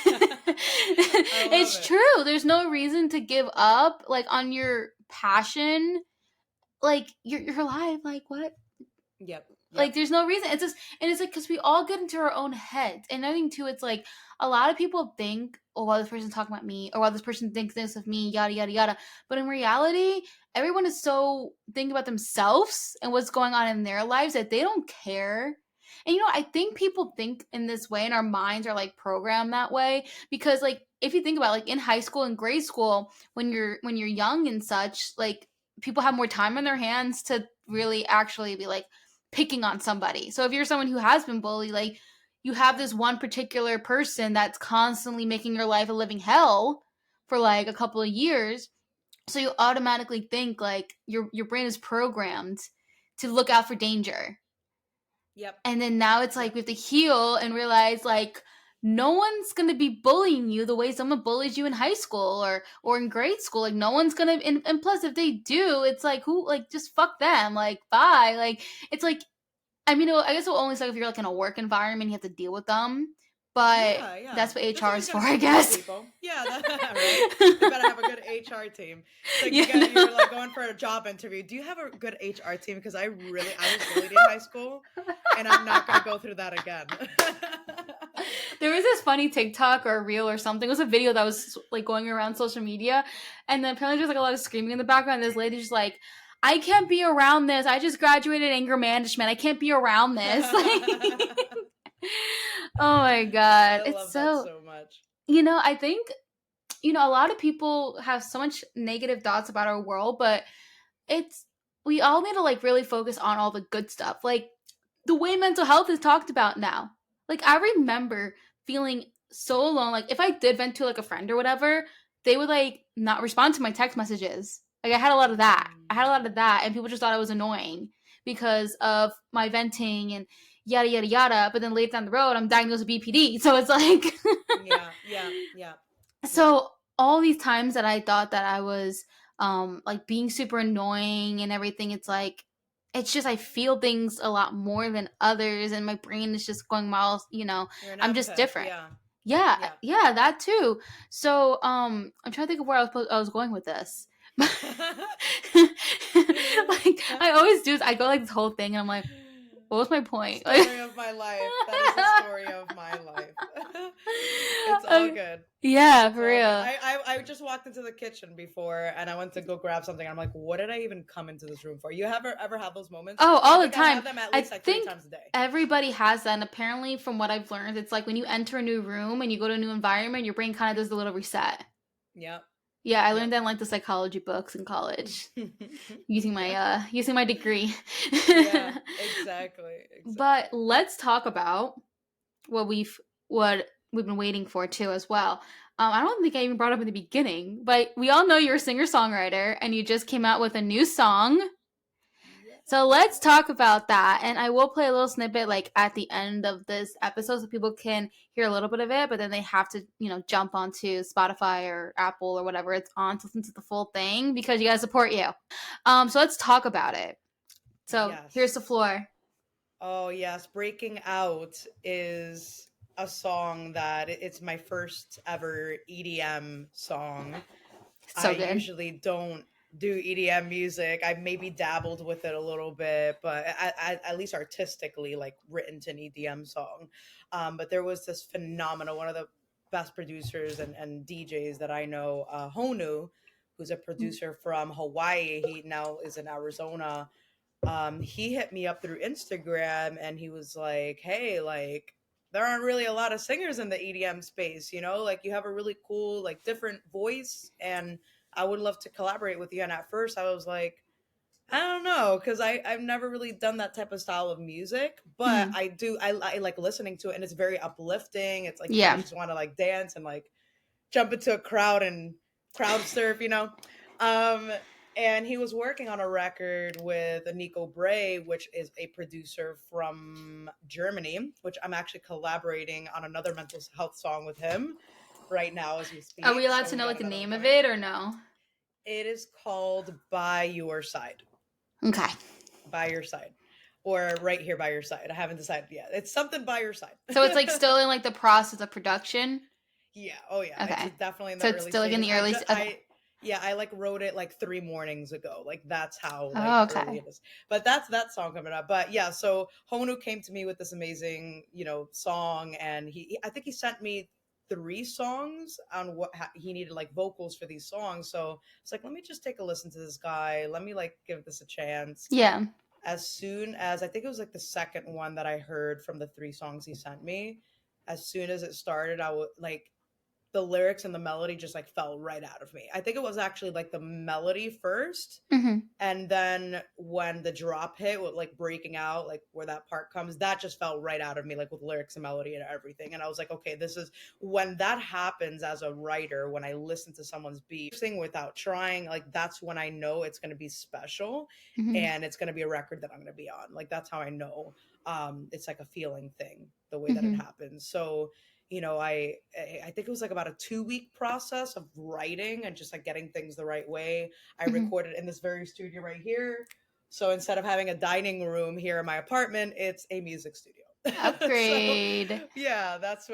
I love it's it. true. There's no reason to give up like on your passion. Like you're alive. Like what? Yep. Like Yep. there's no reason. It's just, and it's like because we all get into our own heads. And I think too, it's like a lot of people think, oh, well, this person's talking about me, or while this person thinks this of me, yada yada yada. But in reality, everyone is so thinking about themselves and what's going on in their lives that they don't care. And I think people think in this way, and our minds are like programmed that way because, like, if you think about it, like in high school and grade school, when you're young and such, like people have more time on their hands to really actually be like picking on somebody. So if you're someone who has been bullied, like you have this one particular person that's constantly making your life a living hell for like a couple of years. So you automatically think like your brain is programmed to look out for danger. Yep. And then now it's like Yep. we have to heal and realize like no one's gonna be bullying you the way someone bullied you in high school or in grade school. Like no one's gonna and plus if they do, it's like who like just fuck them. Like bye. Like it's like I mean, I guess it'll only suck if you're like in a work environment, you have to deal with them. But Yeah, yeah. that's what There's HR always is going for, to be I mean guess. people. Yeah, right. They better have a good HR team. It's like Yeah. you're like going for a job interview. Do you have a good HR team? Because I was bullied in high school, and I'm not going to go through that again. There was this funny TikTok or reel or something. It was a video that was like going around social media, and then apparently there's like a lot of screaming in the background. This lady's just like, "I can't be around this. I just graduated anger management. I can't be around this." Like, oh my god, I it's love that so. so much. I think a lot of people have so much negative thoughts about our world, but it's we all need to like really focus on all the good stuff. Like the way mental health is talked about now. Like I remember feeling so alone. Like if I did vent to like a friend or whatever, they would like not respond to my text messages. Like I had a lot of that. I had a lot of that, and people just thought I was annoying because of my venting and yada yada yada. But then later down the road, I'm diagnosed with BPD, so it's like Yeah, yeah, yeah, yeah. so all these times that I thought that I was like being super annoying and everything, it's like it's just I feel things a lot more than others and my brain is just going miles, You're an I'm just empath. different. Yeah, Yeah, yeah. yeah, that too. So I'm trying to think of where I was going with this. Like I always do, I go like this whole thing and I'm like, what was my point? Like Story of my life. That is the story of my life. It's all okay. good. Yeah, It's for all good. real. I just walked into the kitchen before and I went to go grab something. I'm like, what did I even come into this room for? You ever have those moments? Oh, I all the think I time. have them at I least like three think times a day. everybody has that. And apparently, from what I've learned, it's like when you enter a new room and you go to a new environment, your brain kind of does the little reset. Yep. Yeah, I learned Yep. that in like the psychology books in college Yeah. using my degree. Yeah. Exactly. But Exactly. let's talk about what we've been waiting for too as well. I don't think I even brought up in the beginning, but we all know you're a singer songwriter and you just came out with a new song. Yeah. So let's talk about that. And I will play a little snippet like at the end of this episode so people can hear a little bit of it, but then they have to, jump onto Spotify or Apple or whatever it's on to listen to the full thing because you guys support you. So let's talk about it. So here's the Yes. floor. Oh, yes. Breaking Out is a song that it's my first ever EDM song. I So good. usually don't do EDM music. I maybe dabbled with it a little bit, but at least artistically, like written to an EDM song. But there was this phenomenal, one of the best producers and DJs that I know, Honu, who's a producer from Hawaii. He now is in Arizona. He hit me up through Instagram and he was like, hey, like, there aren't really a lot of singers in the EDM space, like you have a really cool, like different voice and I would love to collaborate with you. And at first I was like, I don't know, because I've never really done that type of style of music, but Mhm. I like listening to it and it's very uplifting. It's like you Yeah. just want to like dance and like jump into a crowd and crowd surf. Um, and he was working on a record with Nico Bray, which is a producer from Germany, which I'm actually collaborating on another mental health song with him right now as we Are we speak. allowed So to we know got like the another one name of coming. it or no? It is called By Your Side. Okay. By Your Side. Or Right Here by Your side. I haven't decided yet. It's something by your side. So it's like still in like the process of production. Yeah. Oh yeah. It's Okay. definitely in So the it's early still like in stages. the early. Okay. Yeah, I like wrote it like 3 mornings ago. Like that's how like Oh, early okay. it is. But that's that song coming up. But yeah, so Honu came to me with this amazing, song, and I think he sent me 3 songs on what he needed like vocals for these songs. So it's like, let me just take a listen to this guy. Let me like give this a chance. Yeah. As soon as I think it was like the second one that I heard from the 3 songs he sent me, as soon as it started, I would like the lyrics and the melody just like fell right out of me. I think it was actually like the melody first, Hmm. and then when the drop hit with like breaking out, like where that part comes, that just fell right out of me, like with lyrics and melody and everything. And I was like, okay, this is when that happens as a writer, when I listen to someone's beat, sing without trying, like that's when I know it's going to be special Hmm. and it's going to be a record that I'm going to be on. Like that's how I know. It's like a feeling thing, the way that it Hmm. happens. So I think it was like about a 2 week process of writing and just like getting things the right way. I Hmm. recorded in this very studio right here. So instead of having a dining room here in my apartment, it's a music studio. So Upgrade. yeah, that's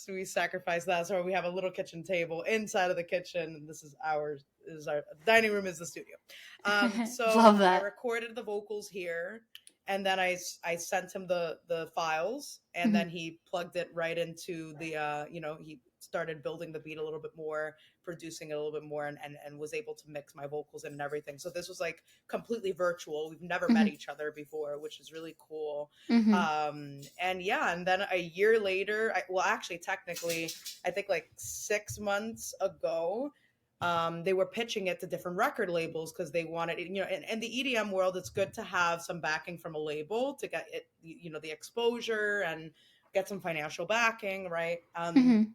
we sacrifice that. So we have a little kitchen table inside of the kitchen, and this is ours. Is our dining room is the studio. Love So I that. recorded the vocals here, and then I sent him the files, and Hmm. then he plugged it right into the he started building the beat a little bit more, producing it a little bit more, and was able to mix my vocals in and everything. So this was like completely virtual. We've never met Hmm. each other before, which is really cool. Hmm. And yeah, and then a year later, well, actually, technically, I think like 6 months ago, they were pitching it to different record labels because they wanted it, in the EDM world, it's good to have some backing from a label to get it, the exposure and get some financial backing, right? Mhm.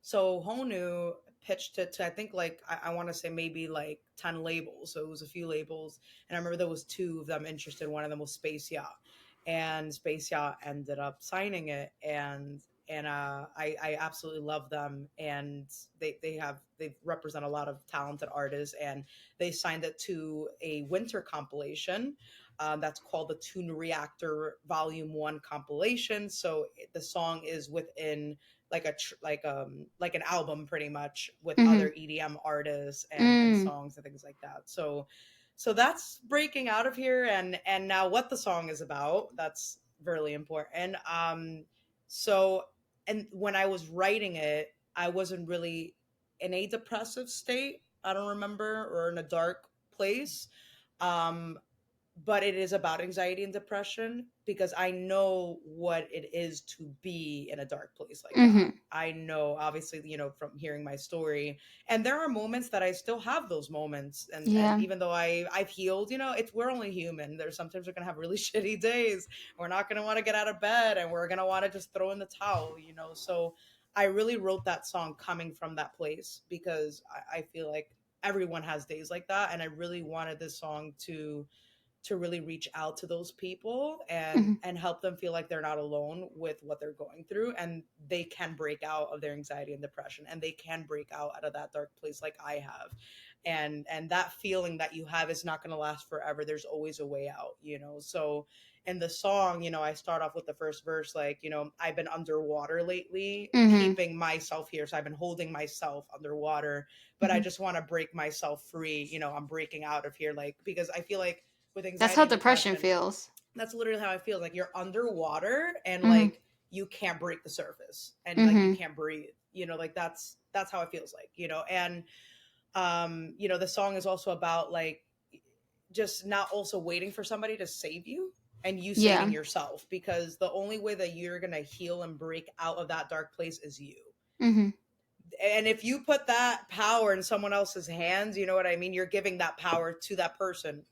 So Honu pitched it to, I think, like I want to say maybe like 10 labels. So it was a few labels. And I remember there was two of them interested. One of them was Space Yacht. And Space Yacht ended up signing it. And I absolutely love them. And they represent a lot of talented artists. And they signed it to a winter compilation. That's called the Tune Reactor Volume 1 compilation. So the song is within like an album pretty much with other Mhm. EDM artists and Mm. songs and things like that. So that's breaking out of here, and now what the song is about, that's really important. So and when I was writing it, I wasn't really in a depressive state, I don't remember, or in a dark place. um but it is about anxiety and depression because I know what it is to be in a dark place like that. Mhm. I know, obviously, from hearing my story, and there are moments that I still have those moments, and Yeah. even though I've healed, it's we're only human. There's sometimes we're gonna have really shitty days. We're not gonna want to get out of bed, and we're gonna want to just throw in the towel. So I really wrote that song coming from that place because I feel like everyone has days like that, and I really wanted this song to really reach out to those people Mhm. and help them feel like they're not alone with what they're going through, and they can break out of their anxiety and depression, and they can break out of that dark place like I have. And that feeling that you have is not going to last forever. There's always a way out. So in the song, I start off with the first verse, like, I've been underwater lately, Mhm. keeping myself here, so I've been holding myself underwater, but I Mhm. just want to break myself free. I'm breaking out of here, like, because I feel like with That's anxiety how and depression depression, feels. that's literally how I feel. Like you're underwater and Mhm. like you can't break the surface and like you Mhm. can't breathe. Like that's how it feels like. And the song is also about like just not also waiting for somebody to save you and you saving Yeah. yourself, because the only way that you're gonna heal and break out of that dark place is you. Mhm. And if you put that power in someone else's hands, you know what I mean, you're giving that power to that person.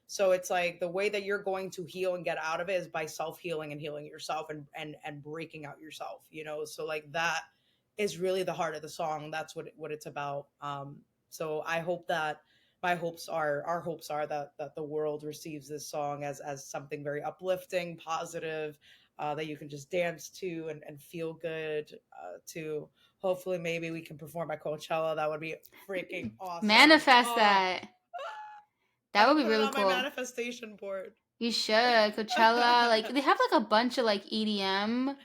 So it's like the way that you're going to heal and get out of it is by self-healing and healing yourself and breaking out yourself. So like that is really the heart of the song. That's what it's about. So I hope that our hopes are that the world receives this song as something very uplifting, positive, that you can just dance to and feel good to. Hopefully, maybe we can perform at Coachella. That would be freaking awesome. Manifest Oh, that. I'm That gonna would be put it really on my cool. manifestation board. You should. Coachella, like they have like a bunch of like EDM,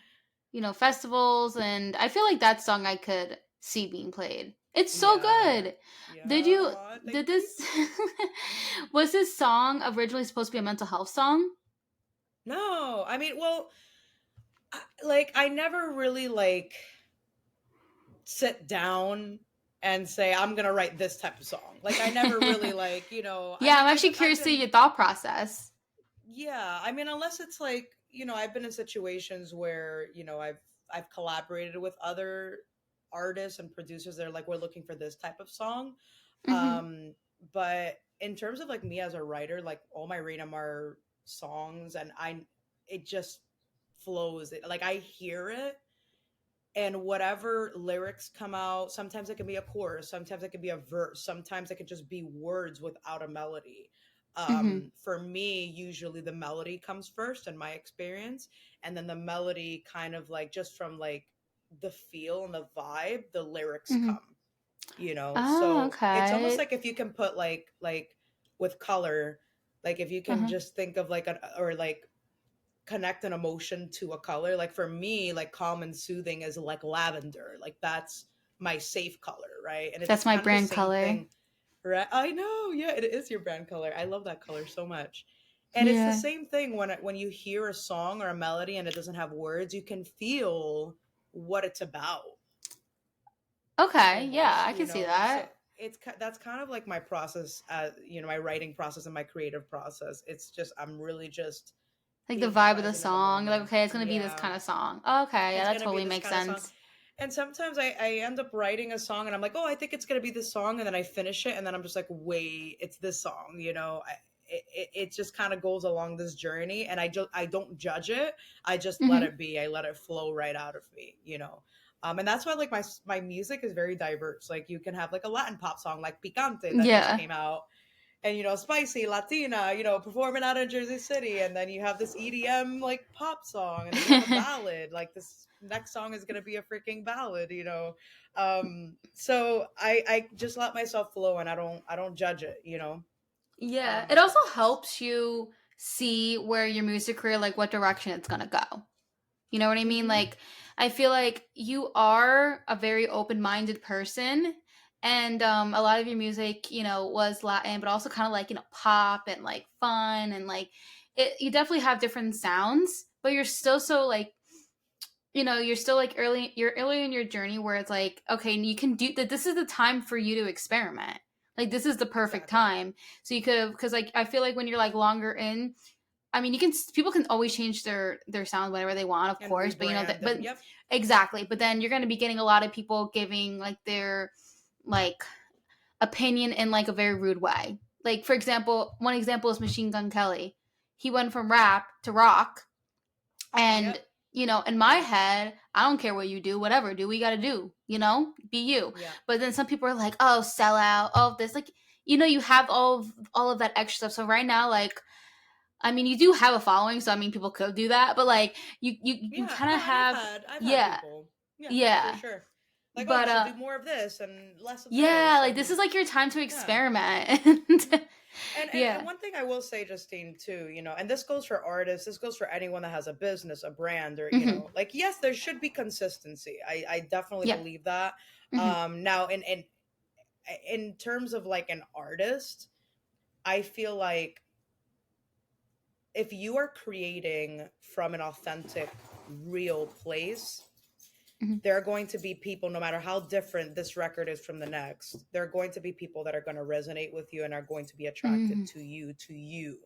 festivals, and I feel like that song I could see being played. It's so Yeah, good. Did yeah. you Aw, thank did you. this was this song originally supposed to be a mental health song? No, I mean, well, like I never really like sit down and say I'm gonna write this type of song. Like I never really like, I Yeah, mean, I'm actually I've curious to see been. your thought process. Yeah, I mean, unless it's like, I've been in situations where, I've collaborated with other artists and producers that are like, we're looking for this type of song. Mhm. But in terms of like me as a writer, like all my Reina Mar songs, and it just flows. Like I hear it, and whatever lyrics come out, sometimes it can be a chorus, sometimes it can be a verse, sometimes it could just be words without a melody. Mhm. For me, usually the melody comes first in my experience, and then the melody kind of like just from like the feel and the vibe, the lyrics Mhm. come. Oh, So it's almost okay. like if you can put like with color, like if you can Uh-huh. just think of like an or like connect an emotion to a color. Like for me, like calm and soothing is like lavender. Like that's my safe color, right? And That's it's my kind of the brand same color. thing, right? I know, yeah, it is your brand color. I love that color so much. And it's the Yeah. same thing when you hear a song or a melody and it doesn't have words, you can feel what it's about Okay. Yeah, almost, I can see So that. that's kind of like my process, my writing process and my creative process. It's just I'm really just Like the being vibe of the present in the song. Like, moment. okay, it's gonna be this Yeah, kind of song. Okay, yeah, it's that gonna be totally this makes kind of song. sense. And sometimes I end up writing a song and I'm like, oh, I think it's gonna be this song, and then I finish it and then I'm just like, wait, it's this song, you know. It just kind of goes along this journey, and I don't judge it. I just let Hmm. it be. I let it flow right out of me, you know. And that's why like my music is very diverse. Like you can have like a Latin pop song like Picante that just Yeah. came out, and you know, spicy Latina, you know, performing out in Jersey City, and then you have this EDM like pop song, and then you have a ballad. Like this next song is gonna be a freaking ballad, you know. So I just let myself flow, and I don't judge it, you know. Yeah, it So also that's helps you see where your music career, like what direction it's gonna go. You know what I mean? mm-hmm. Like, I feel like you are a very open minded person. And a lot of your music, was Latin, but also kind of like, pop and like fun. And like, you definitely have different sounds, but you're still so like, you're still like you're early in your journey where it's like, okay, you can do that. This is the time for you to experiment. Like, this is the perfect Exactly. time. So you could have, because like, I feel like when you're like longer in, I mean, people can always change their sound whenever they want, of And course, but rebrand, but and yep. exactly. But then you're going to be getting a lot of people giving like their like opinion in like a very rude way. Like for example, one example is Machine Gun Kelly. He went from rap to rock, and Yep. in my head, I don't care what you do, whatever, do we got to do, be you. Yeah. But then some people are like, oh, sell out, all of this, like, you have all of that extra stuff. So right now, like, I mean, you do have a following, so I mean, people could do that, but like, you Yeah. kind of No, and I've have, had I've had yeah, people. Yeah, for yeah, sure. Like, oh, you but should do more of this and less of yeah, this, like this and is like your time to yeah. experiment. Mhm. And And yeah. one thing I will say, Justine, too, you know, and this goes for artists, this goes for anyone that has a business, a brand, or you Hmm. know, like yes, there should be consistency. I definitely Yeah. believe that. Hmm. Now in terms of like an artist, I feel like if you are creating from an authentic, real place, Hmm. there are going to be people, no matter how different this record is from the next, there are going to be people that are going to resonate with you and are going to be attracted Hmm. to you.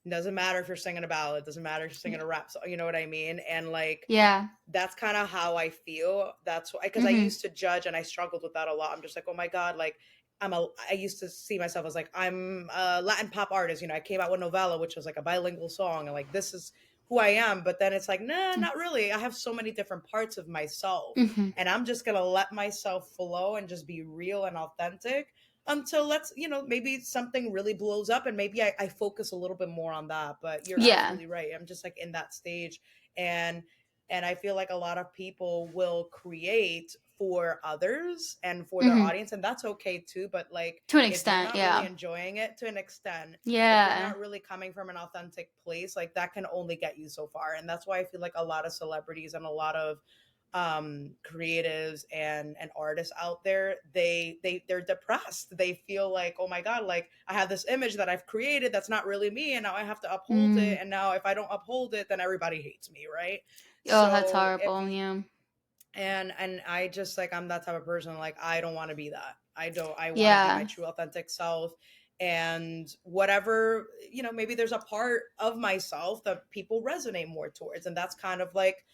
Doesn't matter if you're singing a ballad, doesn't matter if you're singing Yeah. a rap song, you know what I mean? And like Yeah. that's kind of how I feel. That's why, because I Hmm. used to judge and I struggled with that a lot. I'm just like, oh my God, like I used to see myself as like, I'm a Latin pop artist. You know, I came out with Novella, which was like a bilingual song, and like, this is who I am. But then it's like, nah, not really. I have so many different parts of myself, Hmm. and I'm just going to let myself flow and just be real and authentic until let's, you know, maybe something really blows up and maybe I focus a little bit more on that. But you're Yeah. absolutely right. I'm just like in that stage. And I feel like a lot of people will create for others and for their Hmm. audience, and that's okay too. But like, To an if you're extent, not really yeah. enjoying it to an extent, if you're Yeah. not really coming from an authentic place, like that can only get you so far. And that's why I feel like a lot of celebrities and a lot of creatives and artists out there, they're depressed. They feel like, oh my God, like I have this image that I've created that's not really me, and now I have to uphold Mm. it, and now if I don't uphold it, then everybody hates me, right? Oh, that's So if horrible. Yeah. and I just like, I'm that type of person, like I don't want to be that. I want to be my Yeah. true authentic self. And whatever, you know, maybe there's a part of myself that people resonate more towards, and that's kind of like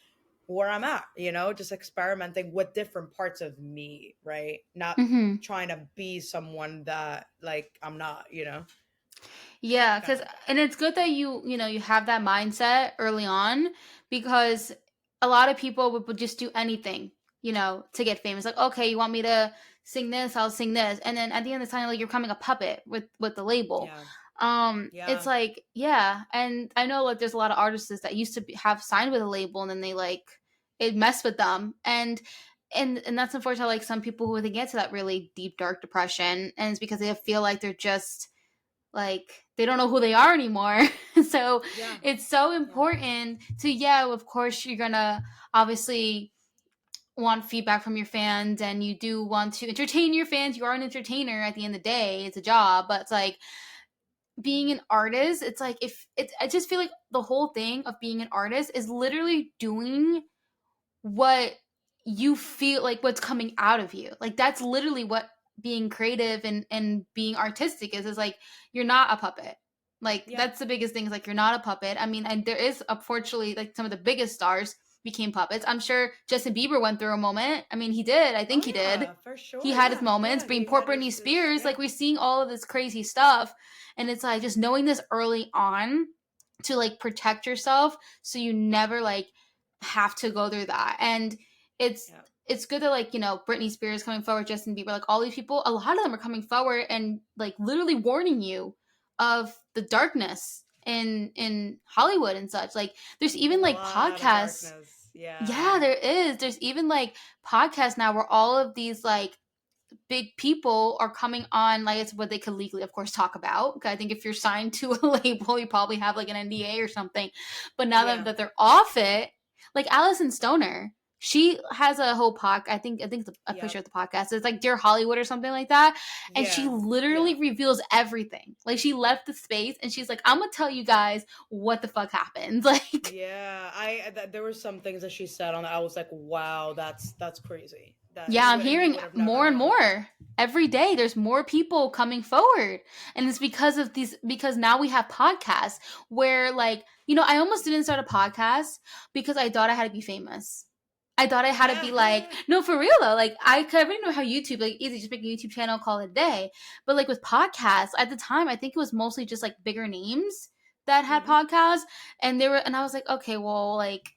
where I'm at, you know, just experimenting with different parts of me, right? Not Hmm. trying to be someone that like I'm not, you know. Yeah, It's kind cuz of like that. and it's good that you have that mindset early on, because a lot of people would just do anything, to get famous. Like, okay, you want me to sing this, I'll sing this. And then at the end of the time, like, you're becoming a puppet with the label. Yeah. It's Yeah. like, yeah, and I know like there's a lot of artists that used to have signed with a label, and then they like it messed with them. And that's unfortunate. Like some people who they get to that really deep dark depression, and it's because they feel like they're just like they don't know who they are anymore. So Yeah. it's so Yeah. important to, yeah, of course you're gonna obviously want feedback from your fans, and you do want to entertain your fans. You are an entertainer at the end of the day, it's a job, but it's like being an artist, it's like if it's I just feel like the whole thing of being an artist is literally doing what you feel like, what's coming out of you. Like that's literally what being creative and being artistic is like you're not a puppet. Like Yeah. that's the biggest thing, is like you're not a puppet. I mean, and there is unfortunately like some of the biggest stars. became puppets. I'm sure Justin Bieber went through a moment. I mean, he did. I think Oh he did. yeah, for He sure. had his Yeah, moments. yeah. Being He poor had Britney his Spears, yeah, like we're seeing all of this crazy stuff, and it's like just knowing this early on to like protect yourself so you never like have to go through that. And it's yeah, it's good that like, you know, Britney Spears coming forward, Justin Bieber, like all these people, a lot of them are coming forward and like literally warning you of the darkness in Hollywood and such. Like there's a even like lot of podcasts. darkness. Yeah, Yeah, there is. There's even like podcasts now where all of these like big people are coming on, like it's what they could legally of course talk about. I think if you're signed to a label you probably have like an NDA or something, but now yeah, that they're off it, like Allison Stoner, she has a whole I think I'm pretty yep, sure the podcast is like Dear Hollywood or something like that, and she yeah, literally yeah. reveals everything. Like she left the space and she's like, I'm gonna tell you guys what the fuck happened. Like Yeah, there were some things that she said on that. I was like, wow, that's crazy. That yeah, you I'm would and you hearing would have never more and known. more every day. There's more people coming forward. And it's because of these, because now we have podcasts where, like, you know, I almost didn't start a podcast because I thought I had to be famous. I thought I had to be like, no, for real though. Like, I already know how YouTube, like, easy, just make a YouTube channel, call it a day. But like with podcasts, at the time, I think it was mostly just like bigger names that had Hmm. podcasts. And they were, and I was like, okay, well, like,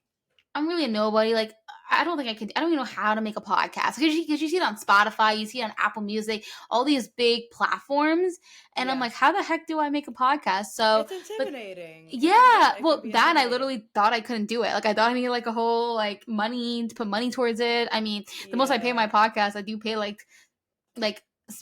I'm really a nobody. Like, I don't think I could. I don't even know how to make a podcast because you see it on Spotify, you see it on Apple Music, all these big platforms, and I'm Yeah, like, how the heck do I make a podcast? So, it's but intimidating. yeah, It can well, be that I intimidating. literally thought I couldn't do it. Like, I thought I needed like a whole like money to put money towards it. I mean, the most I pay my Yeah, podcast, I do pay like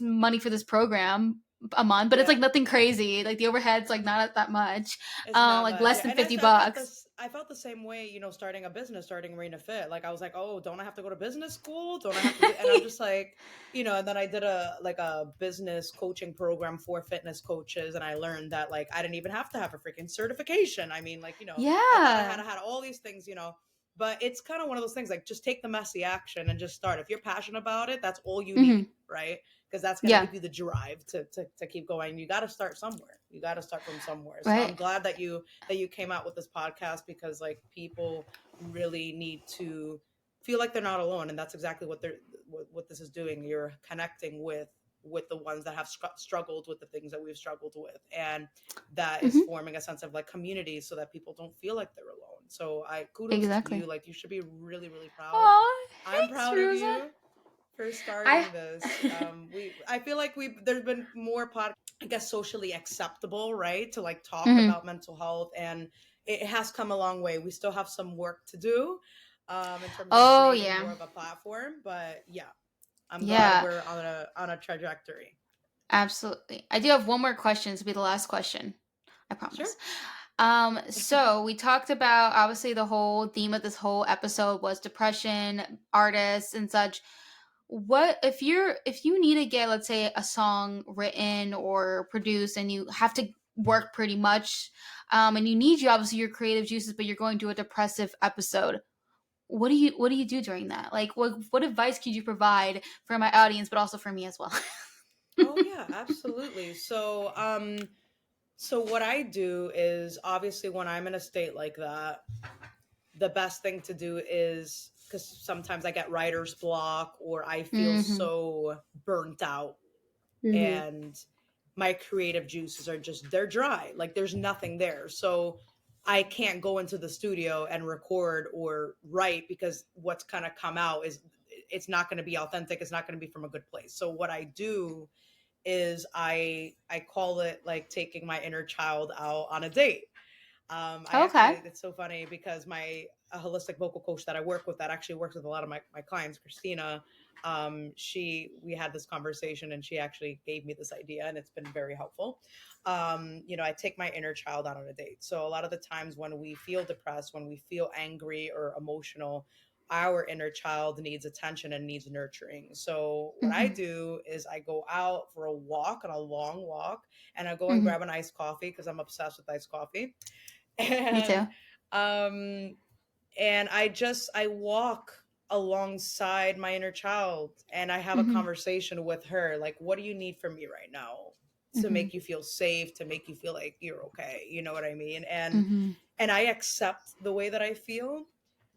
money for this program a month, but it's yeah. like nothing crazy. Like the overhead's like not that much, It's not like much. less Yeah, than and fifty I felt bucks. this. I felt the same way. You know, starting a business, starting Reina Fit. Like I was like, oh, don't I have to go to business school? Don't I have to do? And I'm just like, you know. And then I did a business coaching program for fitness coaches, and I learned that like I didn't even have to have a freaking certification. I mean, like you know, I thought I Yeah. had all these things, you know. But it's kind of one of those things like just take the messy action and just start. If you're passionate about it, that's all you need, Hmm. right? Because that's going to Yeah. give you the drive to keep going. You got to start somewhere. You got to start from somewhere. So I'm Right. glad that you came out with this podcast because like people really need to feel like they're not alone, and that's exactly what this is doing. You're connecting with the ones that have struggled with the things that we've struggled with, and that is Hmm. forming a sense of like community so that people don't feel like they're alone. So I kudos to you. Exactly. Like you should be really really proud. Oh, I'm thanks, proud of Rosa. you for I. starting this. We I feel like we there's been more I guess socially acceptable, right? To like talk Hmm. about mental health, and it has come a long way. We still have some work to do in terms of Oh creating yeah, more of a platform, but yeah, I'm glad yeah, we're on a trajectory. absolutely. I do have one more question to be the last question. I Sure. promise. So we talked about obviously the whole theme of this whole episode was depression, artists, and such. What if you need to get, let's say, a song written or produced and you have to work pretty much, and you need you obviously your creative juices, but you're going through a depressive episode. What do you do during that? Like what advice could you provide for my audience, but also for me as well? Oh yeah, absolutely. So what I do is obviously when I'm in a state like that, the best thing to do is because sometimes I get writer's block or I feel Mm-hmm. so burnt out Mm-hmm. and my creative juices are just they're dry. Like there's nothing there. So I can't go into the studio and record or write because what's kind of come out is it's not going to be authentic. It's not going to be from a good place. So what I do is I call it like taking my inner child out on a date. I Okay. actually, it's so funny because my a holistic vocal coach that I work with that actually works with a lot of my clients, Christina, we had this conversation and she actually gave me this idea and it's been very helpful. You know, I take my inner child out on a date. So a lot of the times when we feel depressed, when we feel angry or emotional, our inner child needs attention and needs nurturing. So what I Mm-hmm. do is I go out for a walk on a long walk and I go and Mm-hmm. grab an iced coffee because I'm obsessed with iced coffee Me and too. um I walk alongside my inner child and I have a Mm-hmm. conversation with her like what do you need from me right now to Mm-hmm. make you feel safe, to make you feel like you're okay, you know what I mean? Mm-hmm. And I accept the way that I feel,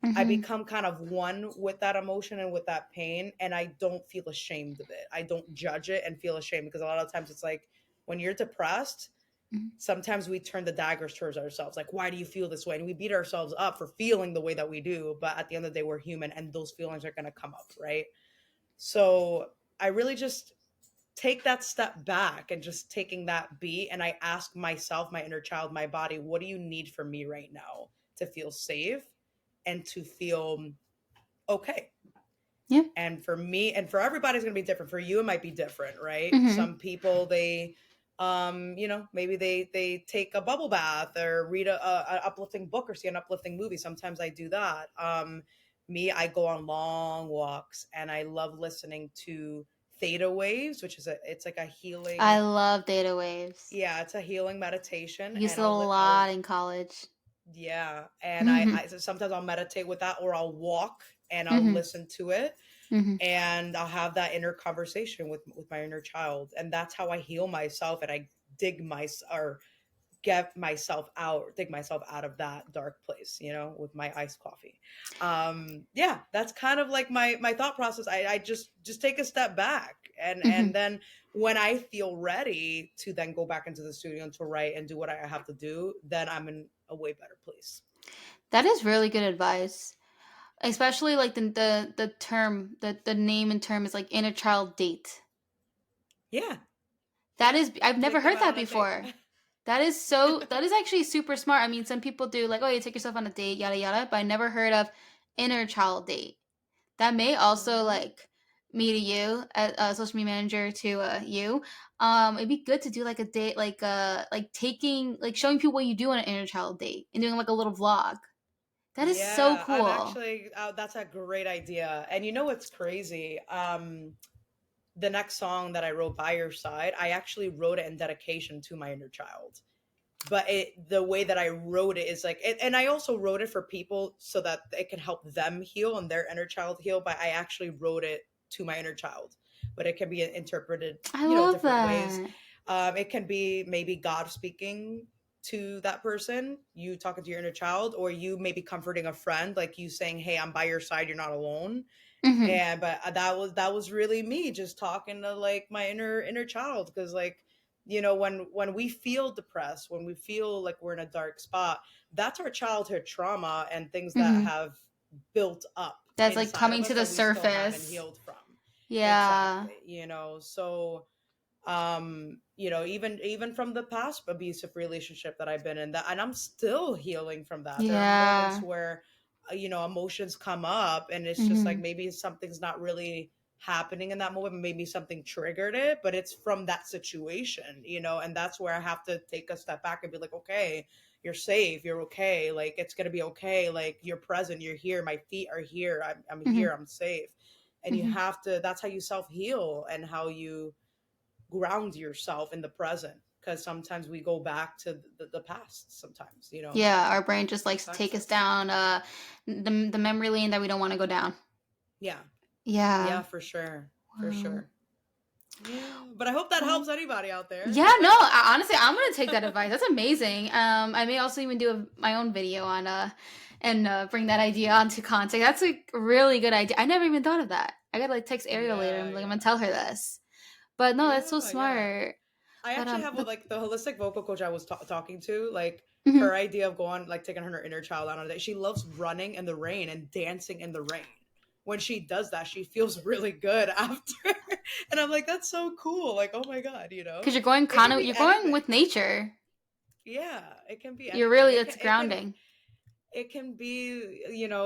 I Mhm. become kind of one with that emotion and with that pain, and I don't feel ashamed of it. I don't judge it and feel ashamed, because a lot of times it's like when you're depressed, Mhm. sometimes we turn the daggers towards ourselves. Like, why do you feel this way? And we beat ourselves up for feeling the way that we do. But at the end of the day, we're human, and those feelings are going to come up, right? So I really just take that step back and just taking that beat, and I ask myself, my inner child, my body, what do you need from me right now to feel safe and to feel okay? Yeah. And for me, and for everybody's going to be different. For you it might be different, right? Mhm. Some people, they maybe they take a bubble bath or read a uplifting book or see an uplifting movie. Sometimes I do that. Me, I go on long walks, and I love listening to theta waves, which is it's like a I healing, love data waves. yeah, it's a healing meditation. Used And it a I'll lot in college. yeah, and Mhm. I sometimes I'll meditate with that, or I'll walk and I'll Mhm. listen to it, Mhm. and I'll have that inner conversation with my inner child, and that's how I heal myself, and I dig my or get myself out, dig myself out of that dark place, with my iced coffee. Yeah, that's kind of like my thought process. I just take a step back, and Mhm. then when I feel ready to then go back into the studio and to write and do what I have to do, then I'm in a way better place. That is really good advice. Especially like the term, the name and term is like inner child date. Yeah, That yeah. is, I've never Take them heard out that on a date. before. That is actually super smart. I mean, some people do like, oh, you take yourself on a date, yada yada, but I never heard of inner child date. That may also Hmm. like me to you, a social media manager to you. It'd be good to do like a date, like taking, like showing people what you do on an inner child date and doing like a little vlog. That is so Yeah, I'm cool. actually. That's a great idea. And you know what's crazy? The next song that I wrote, "By Your Side," I actually wrote it in dedication to my inner child. But the way that I wrote it is like, and I also wrote it for people so that it can help them heal and their inner child heal. But I actually wrote it to my inner child, but it can be interpreted, I love different ways. that. It can be maybe God speaking to that person, you talking to your inner child, or you maybe comforting a friend, like you saying, "Hey, I'm by your side. You're not alone." Hmm. And but that was really me just talking to like my inner child, because like, when we feel depressed, when we feel like we're in a dark spot, that's our childhood trauma and things that Hmm. have built up That's like inside of coming us to the that we still haven't surface. healed from. Yeah. Exactly, so even from the past abusive relationship that I've been in, that and I'm still healing from that. There are moments Yeah. where emotions come up, and it's just like Hmm. maybe something's not really happening in that moment, maybe something triggered it, but it's from that situation, and that's where I have to take a step back and be like, okay, you're safe, you're okay, like it's gonna be okay, like you're present, you're here, my feet are here, I'm Hmm. here, I'm safe. And you Hmm. have to, that's how you self heal and how you ground yourself in the present, because sometimes we go back to the past sometimes, Yeah, our brain just it likes to affects take us us. down the memory lane that we don't want to go down. Yeah, Yeah. yeah, for sure, for Wow. sure. Yeah, but I hope that Well, helps anybody out there. yeah, no, honestly, I'm gonna take that advice. That's amazing. I may also even do my own video on and bring that idea onto content. That's a really good idea. I never even thought of that. I gotta like text Ariel later. Yeah, I'm like, I'm yeah, gonna tell her this. But no, that's so yeah. smart. I But actually have the like the holistic vocal coach I was talking to, like mhm. her idea of going, like taking her inner child out on a day. She loves running in the rain and dancing in the rain. When she does that, she feels really good after. And I'm like, that's so cool. Like, oh my God, Because you're going it can be you're going anything. with nature. Yeah, it can be You're anything. really It can, it's it can, grounding. it can be,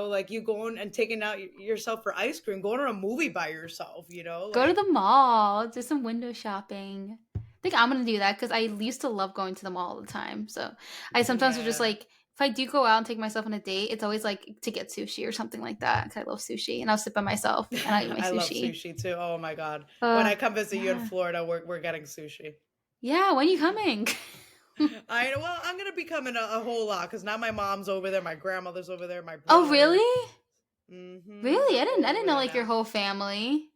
like you going and taking out yourself for ice cream, going to a movie by yourself, Go to like, the mall, do some window shopping. I think I'm gonna do that because I used to love going to the mall all the time. So I sometimes will just yeah. like if I do go out and take myself on a date, it's always like to get sushi or something like that because I love sushi and I'll sit by myself and I'll eat my I love sushi. sushi too. Oh my God. When I come visit you in Yeah, Florida, we're getting sushi. yeah. When you coming? Well, I'm gonna be coming a whole lot because now my mom's over there, my grandmother's over there, my Oh, brother. really? Really? We're all I didn't over know there like your now. whole family.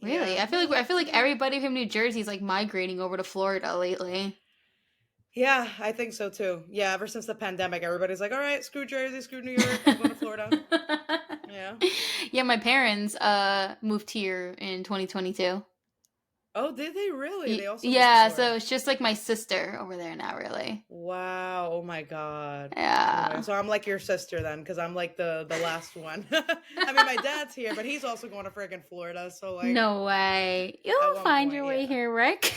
Really? Yeah, well, I feel like everybody from New Jersey is like migrating over to Florida lately. yeah, I think so too. Yeah, ever since the pandemic, everybody's like, all right, screw Jersey, screw New York, I'm going to Florida. Yeah. Yeah, my parents moved here in 2022. Oh, did they really? They also moved to Yeah, so Florida. it's just like my sister over there now, really. Wow. Oh my God. Oh my God. Yeah. So I'm like your sister then, because I'm like the last one. I mean, my dad's here, but he's also going to friggin' Florida. So like No way. at You'll one find point, your way yeah. here, Rick.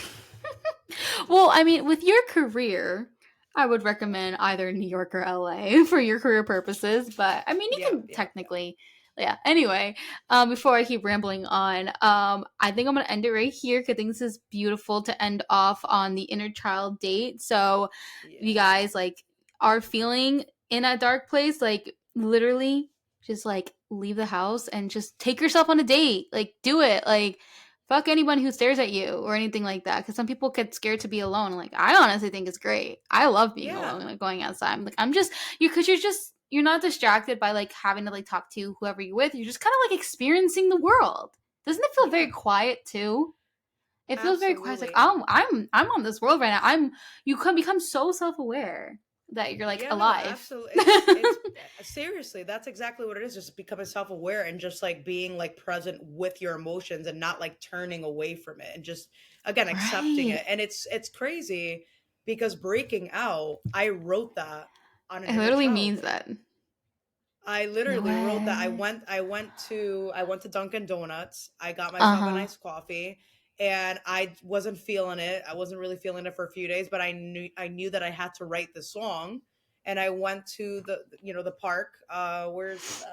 Just Well, I mean, with your career, I would recommend either New York or LA for your career purposes. But I mean, you yeah, can yeah, yeah. technically, yeah. Anyway, before I keep rambling on, I think I'm gonna end it right here because I think this is beautiful to end off on the inner child date. So, if you Yeah. guys like are feeling in a dark place, like literally, just like leave the house and just take yourself on a date. Like, do it. Like fuck anyone who stares at you or anything like that, because some people get scared to be alone. Like, I honestly think it's great. I love being Yeah. alone, like going outside. I'm like, I'm just you because you're not distracted by like having to like talk to whoever you're with. You're just kind of like experiencing the world. Doesn't it feel very Yeah. quiet too? It feels very quiet. It's like, Absolutely. oh, I'm on this world right now. You can become so self-aware that you're like Yeah, no, alive. absolutely. It's seriously, that's exactly what it is. Just becoming self-aware and just like being like present with your emotions and not like turning away from it and just again accepting Right. it. And it's crazy because breaking out, I wrote that on an It inner literally child means date. that. I No literally wrote that. way. I went to Dunkin' Donuts. I got myself a Uh-huh. nice coffee and I wasn't feeling it. I wasn't really feeling it for a few days, but I knew that I had to write the song. And I went to the park where's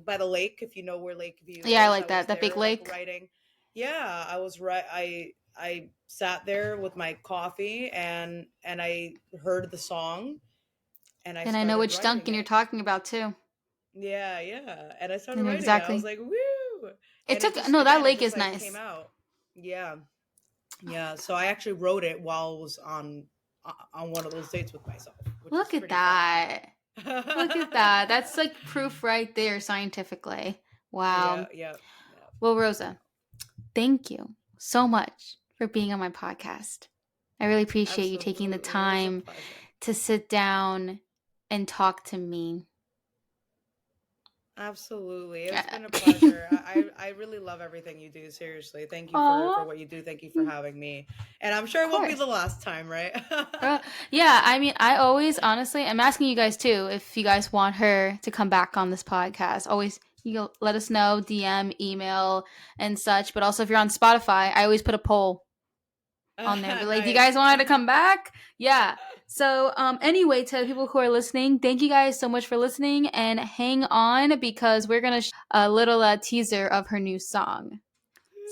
by the lake, if you know where Lakeview Yeah, I is. I like was that big there like lake. writing. Yeah, I was right I sat there with my coffee and I heard the song and I And I know started which writing Duncan you're it. talking about too. Yeah, yeah. And I I started know writing it. I was exactly. like, woo. It And it took just no, that again, it lake just is like came nice. out. Yeah. Yeah. So I actually wrote it while I was on one of those dates with myself, which was Look at pretty fun. that. Look at that. That's like proof right there scientifically. Yeah, Wow. yeah, yeah. Well, Rosa, thank you so much for being on my podcast. I really appreciate you taking the Absolutely. It was a time pleasure. to sit down and talk to me. Absolutely. It's been a Yeah. pleasure. I really love everything you do. Seriously. Thank you for Aw, what you do. Thank you for having me. And I'm sure of it won't be course. the last time, right? Yeah, I mean, I always, honestly, I'm asking you guys too if you guys want her to come back on this podcast. Always, you can let us know, DM, email, and such. But also, if you're on Spotify, I always put a poll on there. Be like, do you guys Nice. want her to come back? Yeah. So, anyway, to the people who are listening, thank you guys so much for listening and hang on because we're gonna a little teaser of her new song.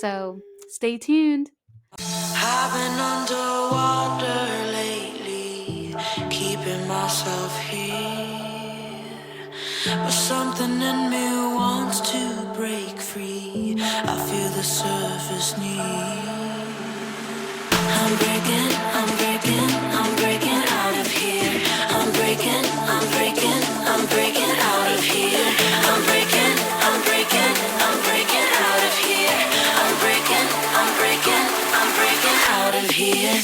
So, stay tuned. I've been underwater lately, keeping myself here. But something in me wants to break free. I feel the surface need. I'm breaking out of here. I'm breaking out of here. I'm breaking out of here. I'm breaking out of here.